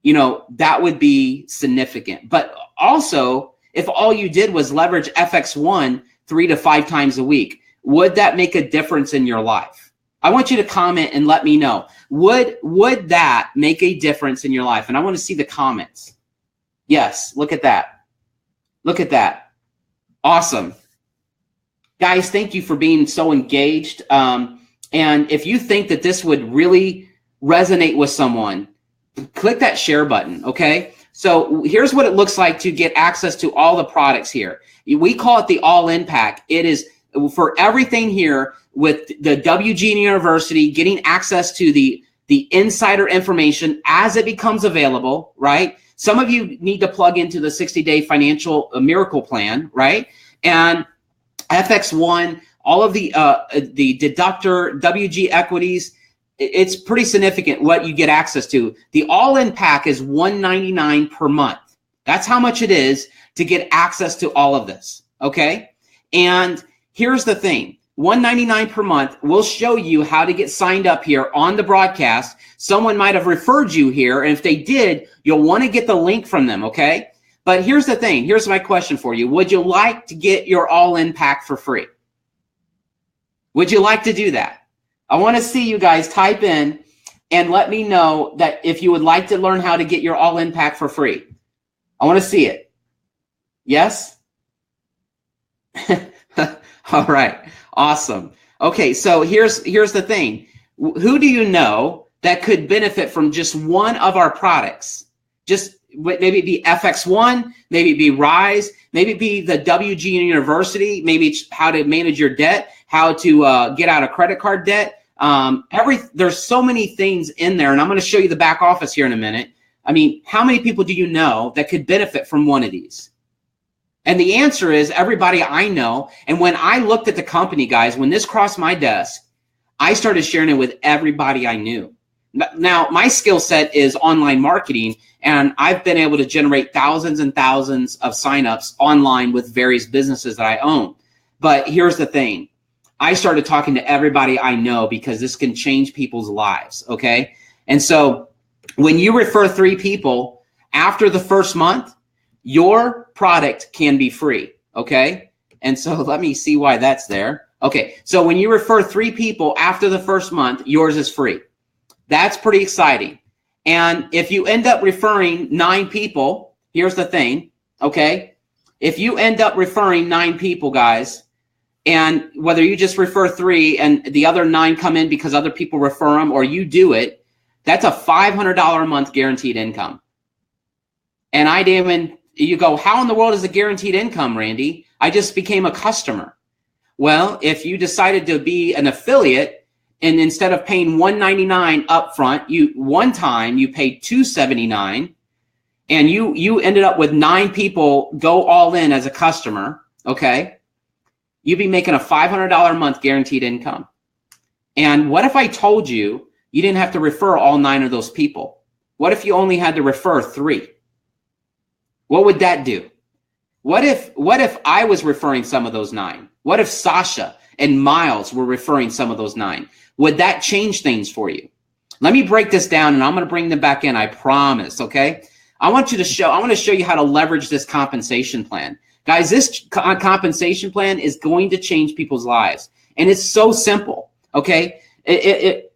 that would be significant. But also, if all you did was leverage FX1 3 to 5 times a week, would that make a difference in your life? I want you to comment and let me know. Would that make a difference in your life? And I want to see the comments. Yes, look at that. Look at that. Awesome. Guys, thank you for being so engaged. And if you think that this would really resonate with someone, click that share button, okay? So here's what it looks like to get access to all the products here. We call it the all-in pack. It is for everything here with the WGN University, getting access to the insider information as it becomes available, right? Some of you need to plug into the 60-day financial miracle plan, right? And FX1, all of the deductor, WG equities, it's pretty significant what you get access to. The all-in pack is $199 per month. That's how much it is to get access to all of this, okay? And here's the thing. $199 per month. We'll show you how to get signed up here on the broadcast. Someone might have referred you here, and if they did, you'll want to get the link from them, okay? But here's the thing. Here's my question for you. Would you like to get your all-in pack for free? Would you like to do that? I want to see you guys type in and let me know that if you would like to learn how to get your all-in pack for free. I want to see it. Yes? All right. Awesome. Okay, so here's the thing. Who do you know that could benefit from just one of our products? Just maybe it be FX1, maybe it be Rise, maybe it be the WGN University, maybe it's how to manage your debt, how to get out of credit card debt. There's so many things in there, and I'm going to show you the back office here in a minute. I mean, how many people do you know that could benefit from one of these? And the answer is everybody I know. And when I looked at the company, guys, when this crossed my desk, I started sharing it with everybody I knew. Now, my skill set is online marketing, and I've been able to generate thousands and thousands of signups online with various businesses that I own. But here's the thing. I started talking to everybody I know because this can change people's lives, okay? And so when you refer 3 people after the first month, your product can be free, okay? And so let me see why that's there. Okay, so when you refer 3 people after the first month, yours is free. That's pretty exciting. And if you end up referring 9 people, here's the thing, okay? If you end up referring 9 people, guys, and whether you just refer 3 and the other 9 come in because other people refer them or you do it, that's a $500 a month guaranteed income. And you go, how in the world is a guaranteed income, Randy? I just became a customer. Well, if you decided to be an affiliate and instead of paying $199 upfront, one time you paid $279 and you ended up with 9 people go all in as a customer, okay? You'd be making a $500 a month guaranteed income. And what if I told you you didn't have to refer all 9 of those people? What if you only had to refer 3? What would that do? What if I was referring some of those 9? What if Sasha and Miles were referring some of those 9? Would that change things for you? Let me break this down and I'm going to bring them back in. I promise. Okay. I want to show you how to leverage this compensation plan. Guys, this compensation plan is going to change people's lives. And it's so simple. Okay. There's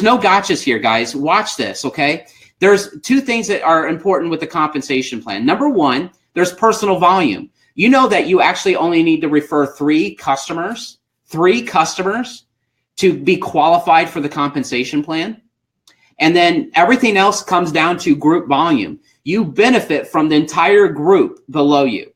no gotchas here, guys. Watch this. Okay. There's 2 things that are important with the compensation plan. Number 1, there's personal volume. You know that you actually only need to refer 3 customers to be qualified for the compensation plan. And then everything else comes down to group volume. You benefit from the entire group below you.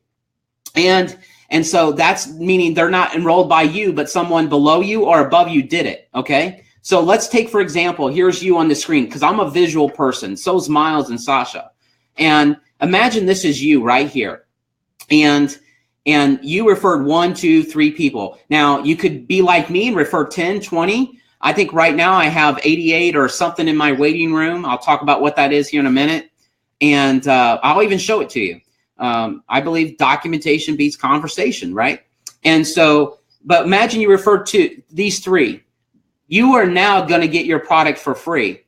And so that's meaning they're not enrolled by you, but someone below you or above you did it, okay? So let's take, for example, here's you on the screen because I'm a visual person. So is Miles and Sasha. And imagine this is you right here. And you referred 1, 2, 3 people. Now, you could be like me and refer 10, 20. I think right now I have 88 or something in my waiting room. I'll talk about what that is here in a minute. And I'll even show it to you. I believe documentation beats conversation, right? And so, but imagine you refer to these 3. You are now going to get your product for free.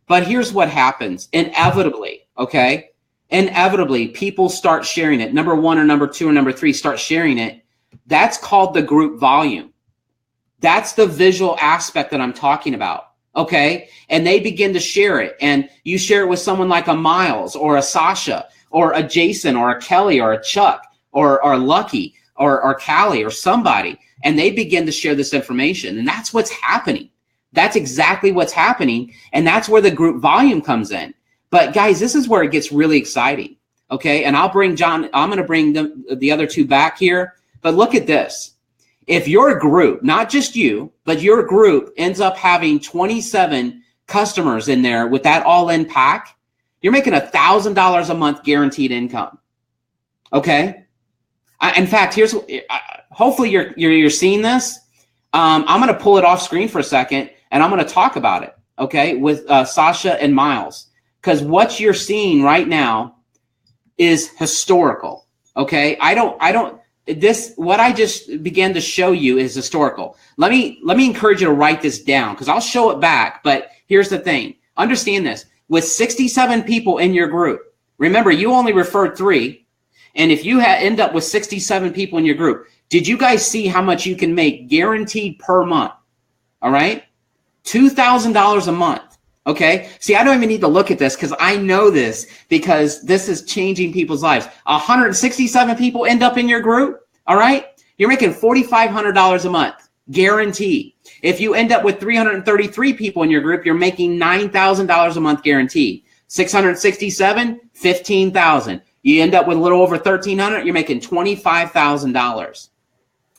But here's what happens. Inevitably, okay? Inevitably, people start sharing it. Number 1 or number 2 or number 3 start sharing it. That's called the group volume. That's the visual aspect that I'm talking about. Okay. And they begin to share it, and you share it with someone like a Miles or a Sasha or a Jason or a Kelly or a Chuck or Lucky or Callie or somebody. And they begin to share this information. And that's what's happening. That's exactly what's happening. And that's where the group volume comes in. But guys, this is where it gets really exciting. Okay. And I'll bring John, I'm going to bring the other two back here. But look at this. If your group, not just you, but your group ends up having 27 customers in there with that all-in pack, you're making $1,000 a month guaranteed income. Okay. In fact, here's, hopefully you're seeing this. I'm going to pull it off screen for a second, and I'm going to talk about it. Okay. With Sasha and Miles, because what you're seeing right now is historical. Okay. What I just began to show you is historical. Let me encourage you to write this down, because I'll show it back. But here's the thing. Understand this. With 67 people in your group, remember, you only referred 3. And if you end up with 67 people in your group, did you guys see how much you can make guaranteed per month? All right. $2,000 a month. Okay. See, I don't even need to look at this, because I know this, because this is changing people's lives. 167 people end up in your group. All right. You're making $4,500 a month guaranteed. If you end up with 333 people in your group, you're making $9,000 a month guaranteed. 667, $15,000. You end up with a little over 1,300. You're making $25,000.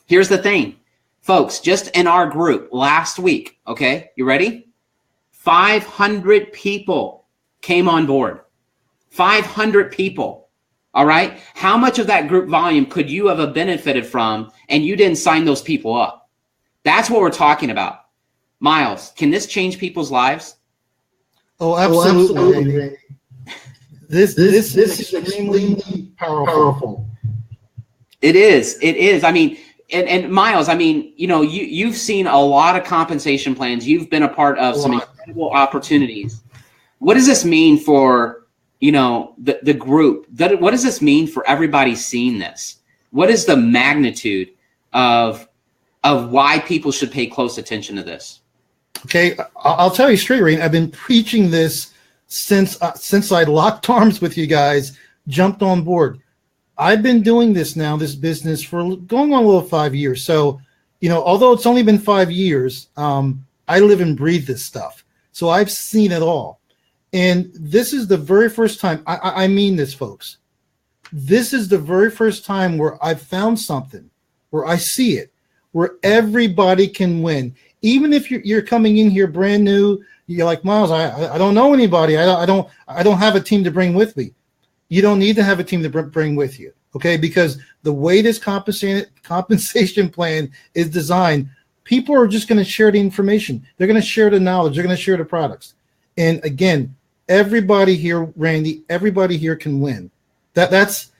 Here's the thing, folks, just in our group last week. Okay. You ready? 500 people came on board. 500 people. All right. How much of that group volume could you have benefited from, and you didn't sign those people up? That's what we're talking about. Miles, can this change people's lives? Oh, absolutely. This is extremely powerful. It is. It is. I mean, and Miles, I mean, you know, you've seen a lot of compensation plans. You've been a part of some incredible opportunities. What does this mean for, you know, the group? What does this mean for everybody seeing this? What is the magnitude of why people should pay close attention to this? Okay, I'll tell you straight, Rain. I've been preaching this since I locked arms with you guys, jumped on board. I've been doing this business for going on a little 5 years. So, you know, although it's only been 5 years, I live and breathe this stuff. So I've seen it all. And this is the very first time, I mean this, folks. This is the very first time where I've found something, where I see it, where everybody can win. Even if you're coming in here brand new, you're like, Miles, I don't know anybody. I don't have a team to bring with me. You don't need to have a team to bring with you, okay? Because the way this compensation plan is designed, people are just going to share the information. They're going to share the knowledge. They're going to share the products. And again, everybody here, Randy, everybody here can win. That's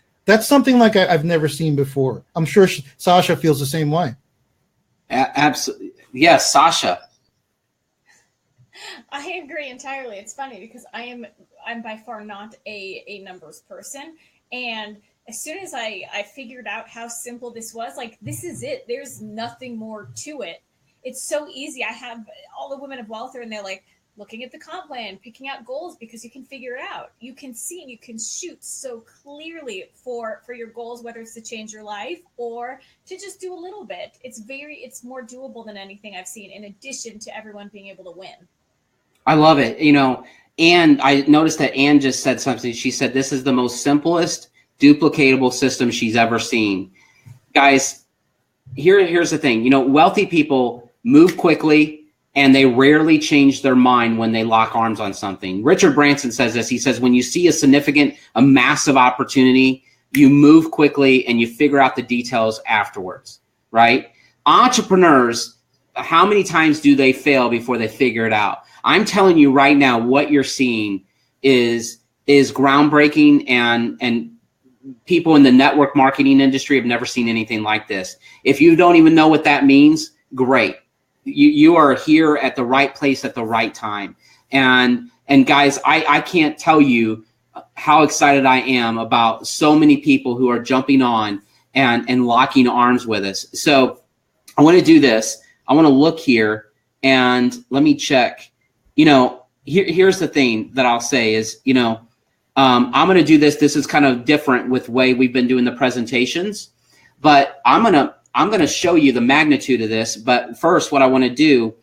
something like I've never seen before. I'm sure Sasha feels the same way. Absolutely. Yes, Sasha. I agree entirely. It's funny because I'm by far not a numbers person. And as soon as I figured out how simple this was, like, this is it. There's nothing more to it. It's so easy. I have all the women of wealth are in there, like, looking at the comp plan, picking out goals, because you can figure it out. You can see and you can shoot so clearly for your goals, whether it's to change your life or to just do a little bit. It's more doable than anything I've seen, in addition to everyone being able to win. I love it. You know, and I noticed that Ann just said something. She said, this is the most simplest duplicatable system she's ever seen. Guys, here's the thing. You know, wealthy people move quickly, and they rarely change their mind when they lock arms on something. Richard Branson says this. He says, when you see a massive opportunity, you move quickly and you figure out the details afterwards, right? Entrepreneurs, how many times do they fail before they figure it out? I'm telling you right now, what you're seeing is groundbreaking, and people in the network marketing industry have never seen anything like this. If you don't even know what that means, great. You are here at the right place at the right time. And guys, I can't tell you how excited I am about so many people who are jumping on and locking arms with us. So I want to do this. I want to look here and let me check. You know, here's the thing that I'll say is, you know, I'm going to do this. This is kind of different with the way we've been doing the presentations, but I'm going to show you the magnitude of this. But first, what I want to do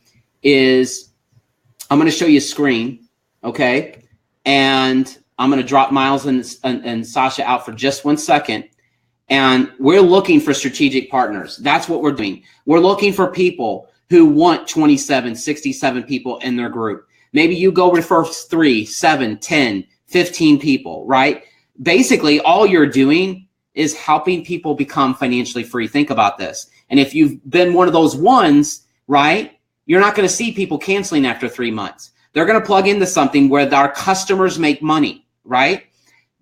is I'm going to show you a screen, okay? And I'm going to drop Miles and Sasha out for just 1 second. And we're looking for strategic partners. That's what we're doing. We're looking for people who want 27, 67 people in their group. Maybe you go refer 3, 7, 10, 15 people, right? Basically, all you're doing is helping people become financially free. Think about this. And if you've been one of those ones, right, you're not going to see people canceling after 3 months. They're going to plug into something where our customers make money, right?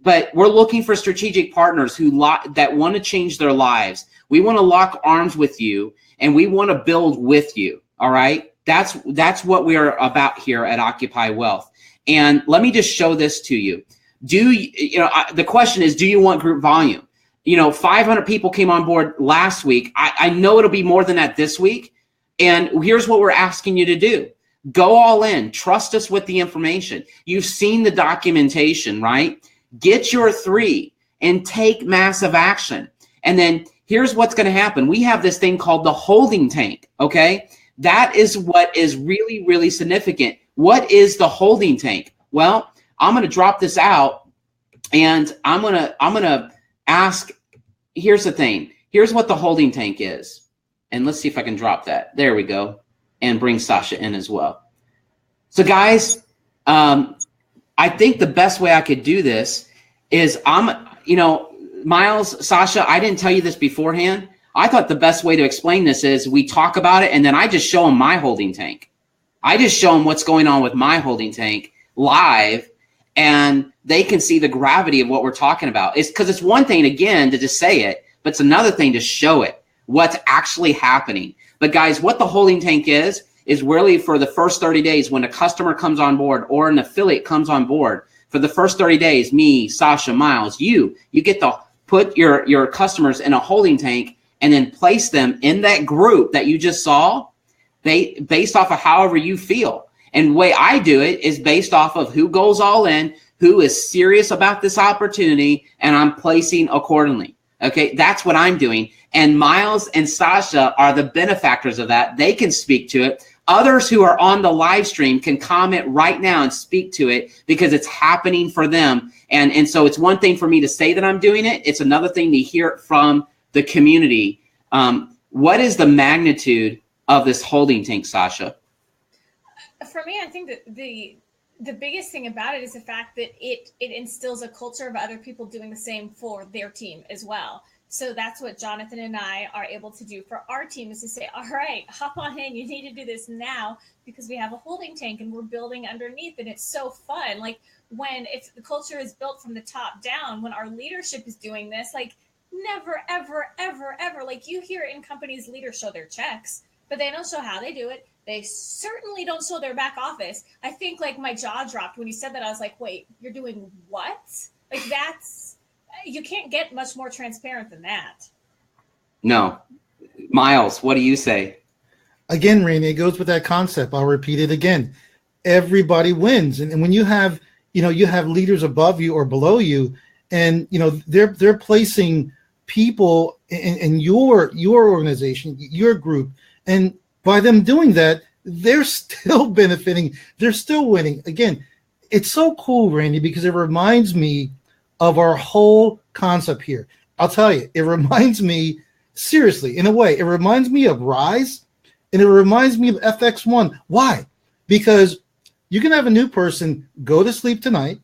But we're looking for strategic partners that want to change their lives. We want to lock arms with you, and we want to build with you, all right? That's what we are about here at Occupy Wealth. And let me just show this to you. The question is, do you want group volume? 500 people came on board last week. I know it'll be more than that this week. And here's what we're asking you to do. Go all in. Trust us with the information. You've seen the documentation, right? Get your 3 and take massive action. And then here's what's going to happen. We have this thing called the holding tank, okay? That is what is really, really significant. What is the holding tank? Well, I'm going to drop this out, and I'm going to ask, here's the thing. Here's what the holding tank is. And let's see if I can drop that. There we go. And bring Sasha in as well. So guys, I think the best way I could do this is Miles, Sasha, I didn't tell you this beforehand. I thought the best way to explain this is we talk about it and then I just show them my holding tank. I just show them what's going on with my holding tank live, and they can see the gravity of what we're talking about. It's because it's one thing, again, to just say it, but it's another thing to show it, what's actually happening. But guys, what the holding tank is really for the first 30 days when a customer comes on board or an affiliate comes on board. For the first 30 days, me, Sasha, Miles, you get to put your customers in a holding tank and then place them in that group that you just saw, based off of however you feel. And the way I do it is based off of who goes all in, who is serious about this opportunity, and I'm placing accordingly. Okay, that's what I'm doing. And Miles and Sasha are the benefactors of that. They can speak to it. Others who are on the live stream can comment right now and speak to it because it's happening for them. And so it's one thing for me to say that I'm doing it. It's another thing to hear it from the community. What is the magnitude of this holding tank, Sasha? For me, I think that the biggest thing about it is the fact that it instills a culture of other people doing the same for their team as well. So that's what Jonathan and I are able to do for our team, is to say, all right, hop on in. You need to do this now because we have a holding tank and we're building underneath. And it's so fun. Like if the culture is built from the top down, when our leadership is doing this, like never, ever, ever, ever, like you hear in companies, leaders show their checks, but they don't show how they do it. They certainly don't show their back office. I think like my jaw dropped when you said that. I was like, wait, you're doing what? Like you can't get much more transparent than that. No. Miles, what do you say? Again, Rainey, it goes with that concept. I'll repeat it again. Everybody wins. And when you have leaders above you or below you, and they're placing people in your organization, your group, and by them doing that, they're still benefiting. They're still winning. Again, it's so cool, Randy, because it reminds me of our whole concept here. I'll tell you, it reminds me, seriously, in a way, it reminds me of Rise, and it reminds me of FX1. Why? Because you can have a new person go to sleep tonight.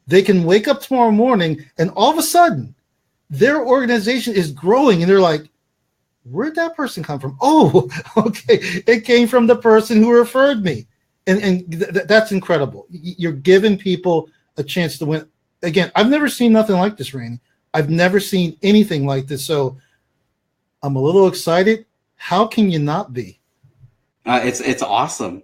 They can wake up tomorrow morning, and all of a sudden, their organization is growing, and they're like, where'd that person come from? Oh, okay. It came from the person who referred me. And that's incredible. You're giving people a chance to win. Again, I've never seen nothing like this, Randy. I've never seen anything like this. So I'm a little excited. How can you not be? It's awesome.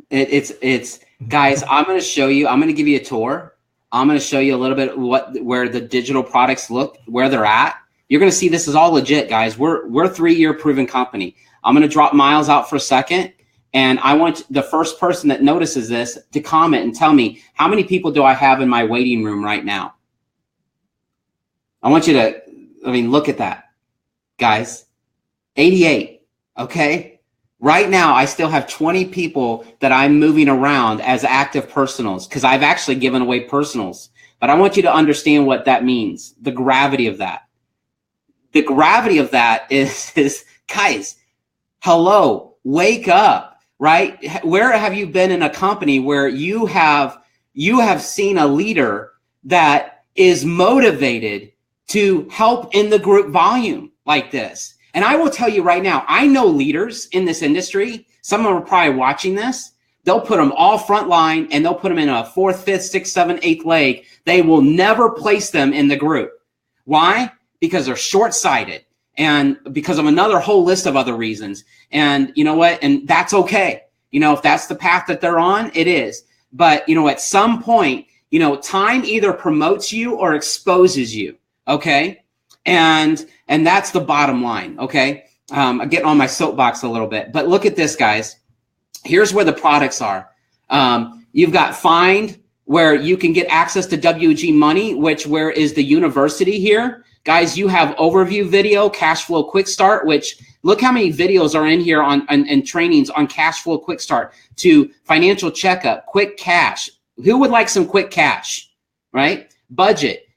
It's guys, I'm going to show you, I'm going to give you a tour. I'm going to show you a little bit where the digital products look, where they're at. You're going to see this is all legit, guys. We're a 3-year proven company. I'm going to drop Miles out for a second. And I want the first person that notices this to comment and tell me, how many people do I have in my waiting room right now? I want you to, look at that, guys. 88, okay? Right now, I still have 20 people that I'm moving around as active personals because I've actually given away personals. But I want you to understand what that means, the gravity of that. The gravity of that is guys, hello, wake up. Right? Where have you been in a company where you have seen a leader that is motivated to help in the group volume like this? And I will tell you right now, I know leaders in this industry. Some of them are probably watching this. They'll put them all front line and they'll put them in a 4th, 5th, 6th, 7th, 8th leg. They will never place them in the group. Why? Because they're short-sighted. And because of another whole list of other reasons. And you know what? And that's okay. If that's the path that they're on, it is. But, at some point, time either promotes you or exposes you. Okay. And that's the bottom line. Okay. I'm getting on my soapbox a little bit, but look at this, guys. Here's where the products are. You've got Find, where you can get access to WG Money, where is the university here. Guys, you have overview video, cash flow quick start, which look how many videos are in here and trainings on cash flow quick start, to financial checkup, quick cash. Who would like some quick cash, right? Budget,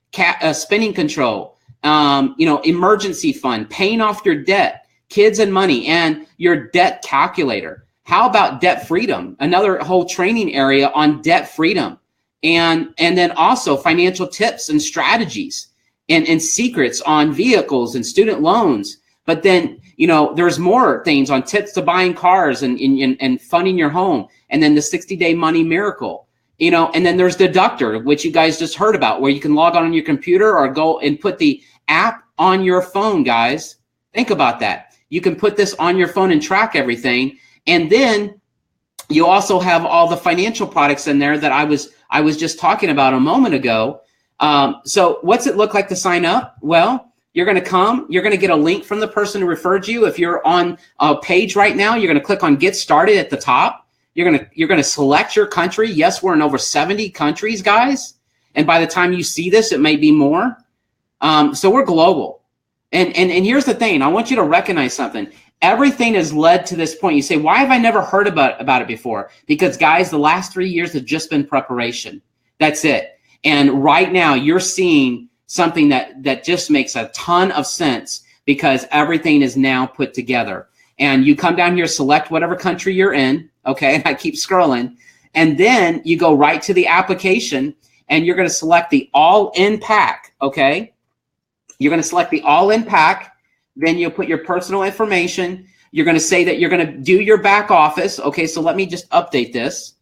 spending control, emergency fund, paying off your debt, kids and money, and your debt calculator. How about debt freedom? Another whole training area on debt freedom. And then also financial tips and strategies. And secrets on vehicles and student loans. But then, there's more things on tips to buying cars and funding your home. And then the 60-day money miracle, and then there's Deductor, which you guys just heard about, where you can log on your computer or go and put the app on your phone, guys. Think about that. You can put this on your phone and track everything. And then you also have all the financial products in there that I was just talking about a moment ago. So what's it look like to sign up? Well, you're going to get a link from the person who referred you. If you're on a page right now, you're going to click on Get Started at the top. You're going to select your country. Yes, we're in over 70 countries, guys. And by the time you see this, it may be more. So we're global. And here's the thing. I want you to recognize something. Everything has led to this point. You say, why have I never heard about it before? Because, guys, the last 3 years have just been preparation. That's it. And right now you're seeing something that just makes a ton of sense because everything is now put together. And you come down here, select whatever country you're in. Okay. And I keep scrolling. And then you go right to the application and you're going to select the all-in pack. Okay. You're going to select the all-in pack. Then you'll put your personal information. You're going to say that you're going to do your back office. Okay. So let me just update this.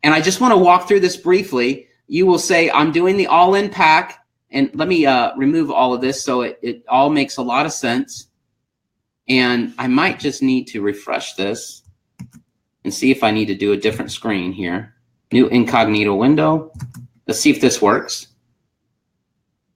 And I just want to walk through this briefly. You will say, I'm doing the all-in pack. And let me remove all of this so it all makes a lot of sense. And I might just need to refresh this and see if I need to do a different screen here. New incognito window. Let's see if this works.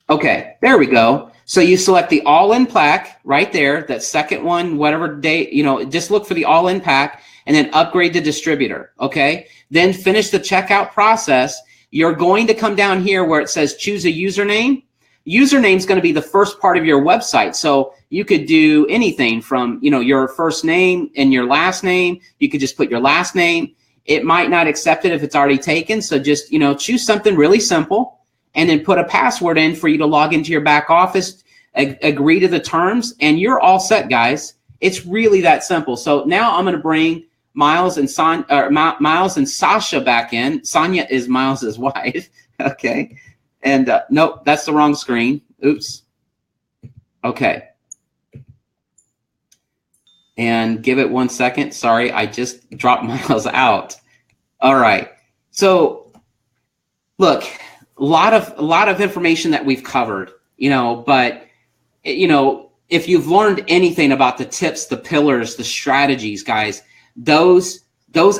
Okay, there we go. So you select the all-in pack right there, that second one, whatever date, just look for the all-in pack and then upgrade the distributor, okay? Then finish the checkout process. You're going to come down here where it says choose a username. Username is going to be the first part of your website. So you could do anything from, your first name and your last name. You could just put your last name. It might not accept it if it's already taken. So just, choose something really simple and then put a password in for you to log into your back office, agree to the terms, and you're all set, guys. It's really that simple. So now I'm going to bring Miles and Sasha back in. Sonia is Miles's wife. Okay. And nope, that's the wrong screen. Oops. Okay. And give it 1 second. Sorry, I just dropped Miles out. All right. So look, a lot of information that we've covered, but if you've learned anything about the tips, the pillars, the strategies, guys, those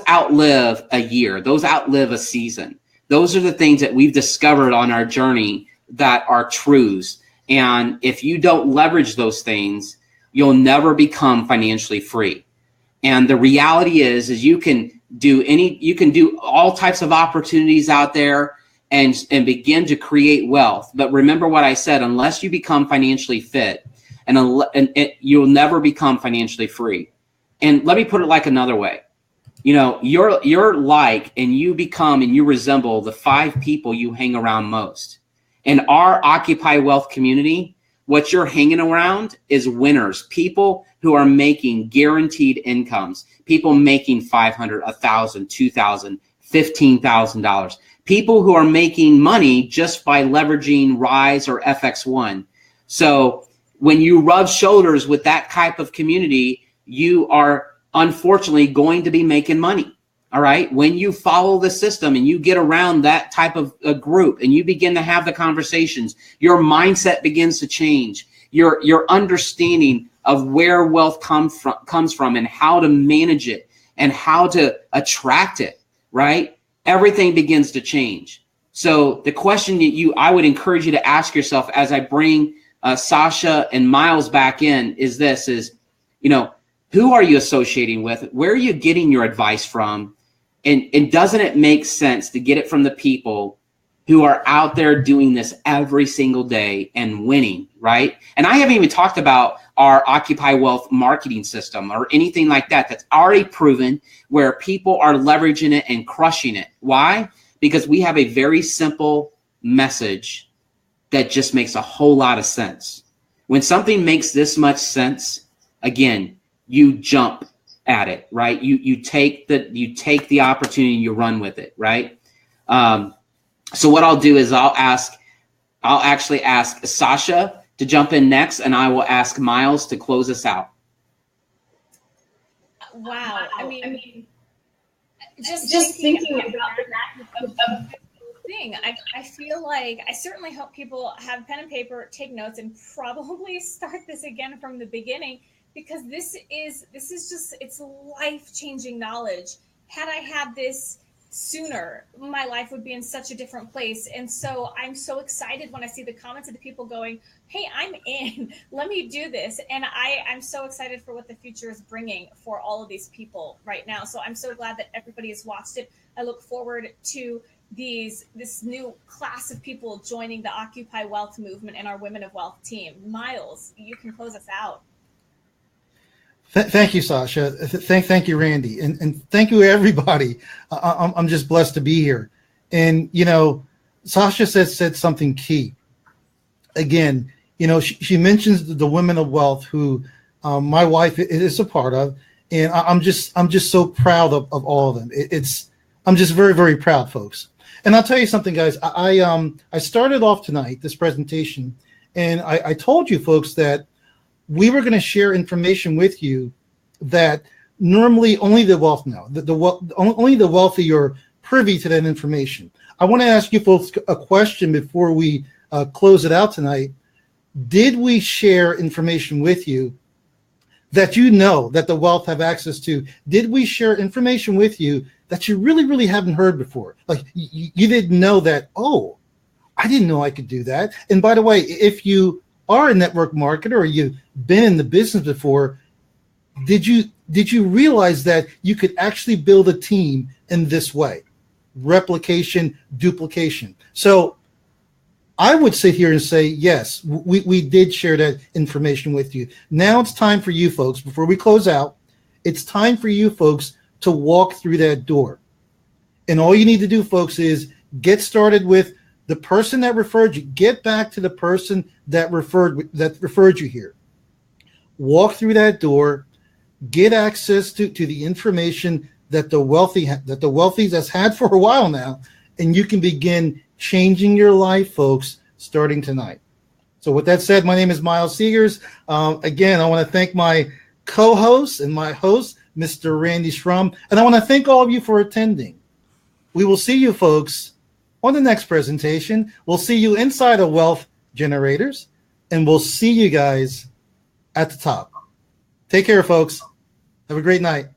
outlive a year. Those outlive a season. Those are the things that we've discovered on our journey that are truths. And if you don't leverage those things, you'll never become financially free. And the reality is you can do all types of opportunities out there and begin to create wealth. But remember what I said, unless you become financially fit, you'll never become financially free. And let me put it like another way. You know, you're like, and you become, and you resemble the 5 people you hang around most. In our Occupy Wealth community, what you're hanging around is winners, people who are making guaranteed incomes, people making $500, $1,000, $2,000, $15,000, people who are making money just by leveraging Rise or FX1. So when you rub shoulders with that type of community, you are unfortunately going to be making money. All right. When you follow the system and you get around that type of a group and you begin to have the conversations, your mindset begins to change. Your understanding of where wealth comes from and how to manage it and how to attract it, right? Everything begins to change. So the question that I would encourage you to ask yourself as I bring Sasha and Miles back in is, who are you associating with? Where are you getting your advice from? And doesn't it make sense to get it from the people who are out there doing this every single day and winning, right? And I haven't even talked about our Occupy Wealth marketing system or anything like that. That's already proven, where people are leveraging it and crushing it. Why? Because we have a very simple message that just makes a whole lot of sense. When something makes this much sense, again, you jump at it, right? You take the opportunity, you run with it, right? So what I'll do is I'll actually ask Sasha to jump in next, and I will ask Miles to close us out. Wow. I mean, just thinking about that thing, I feel like I certainly hope people have pen and paper, take notes, and probably start this again from the beginning, because this is just, it's life-changing knowledge. Had I had this sooner, my life would be in such a different place. And so I'm so excited when I see the comments of the people going, hey, I'm in, let me do this. And I'm so excited for what the future is bringing for all of these people right now. So I'm so glad that everybody has watched it. I look forward to this new class of people joining the Occupy Wealth movement and our Women of Wealth team. Miles, you can close us out. Thank you, Sasha. Thank you, Randy. And thank you, everybody. I'm just blessed to be here. And, Sasha said something key. Again, she mentions the Women of Wealth, who my wife is a part of. And I'm just so proud of all of them. I'm just very, very proud, folks. And I'll tell you something, guys. I started off tonight, this presentation, and I told you folks that we were going to share information with you that normally only the wealth know. Only the wealthy are privy to that information. I want to ask you folks a question before we close it out tonight. Did we share information with you that that the wealth have access to? Did we share information with you that you really, really haven't heard before? Like you didn't know that, oh, I didn't know I could do that. And by the way, if you are a network marketer or you've been in the business before, did you realize that you could actually build a team in this way? Replication, duplication. So I would sit here and say, yes, we did share that information with you. Now it's time for you folks, before we close out, it's time for you folks to walk through that door. And all you need to do, folks, is get started with the person that referred you. Get back to the person that referred you here. Walk through that door. Get access to the information that the wealthy has had for a while now, and you can begin changing your life, folks, starting tonight. So with that said, my name is Miles Seegers. Again, I want to thank my co-host and my host, Mr. Randy Shrum, and I want to thank all of you for attending. We will see you, folks, on the next presentation. We'll see you inside of Wealth Generators, and we'll see you guys at the top. Take care, folks. Have a great night.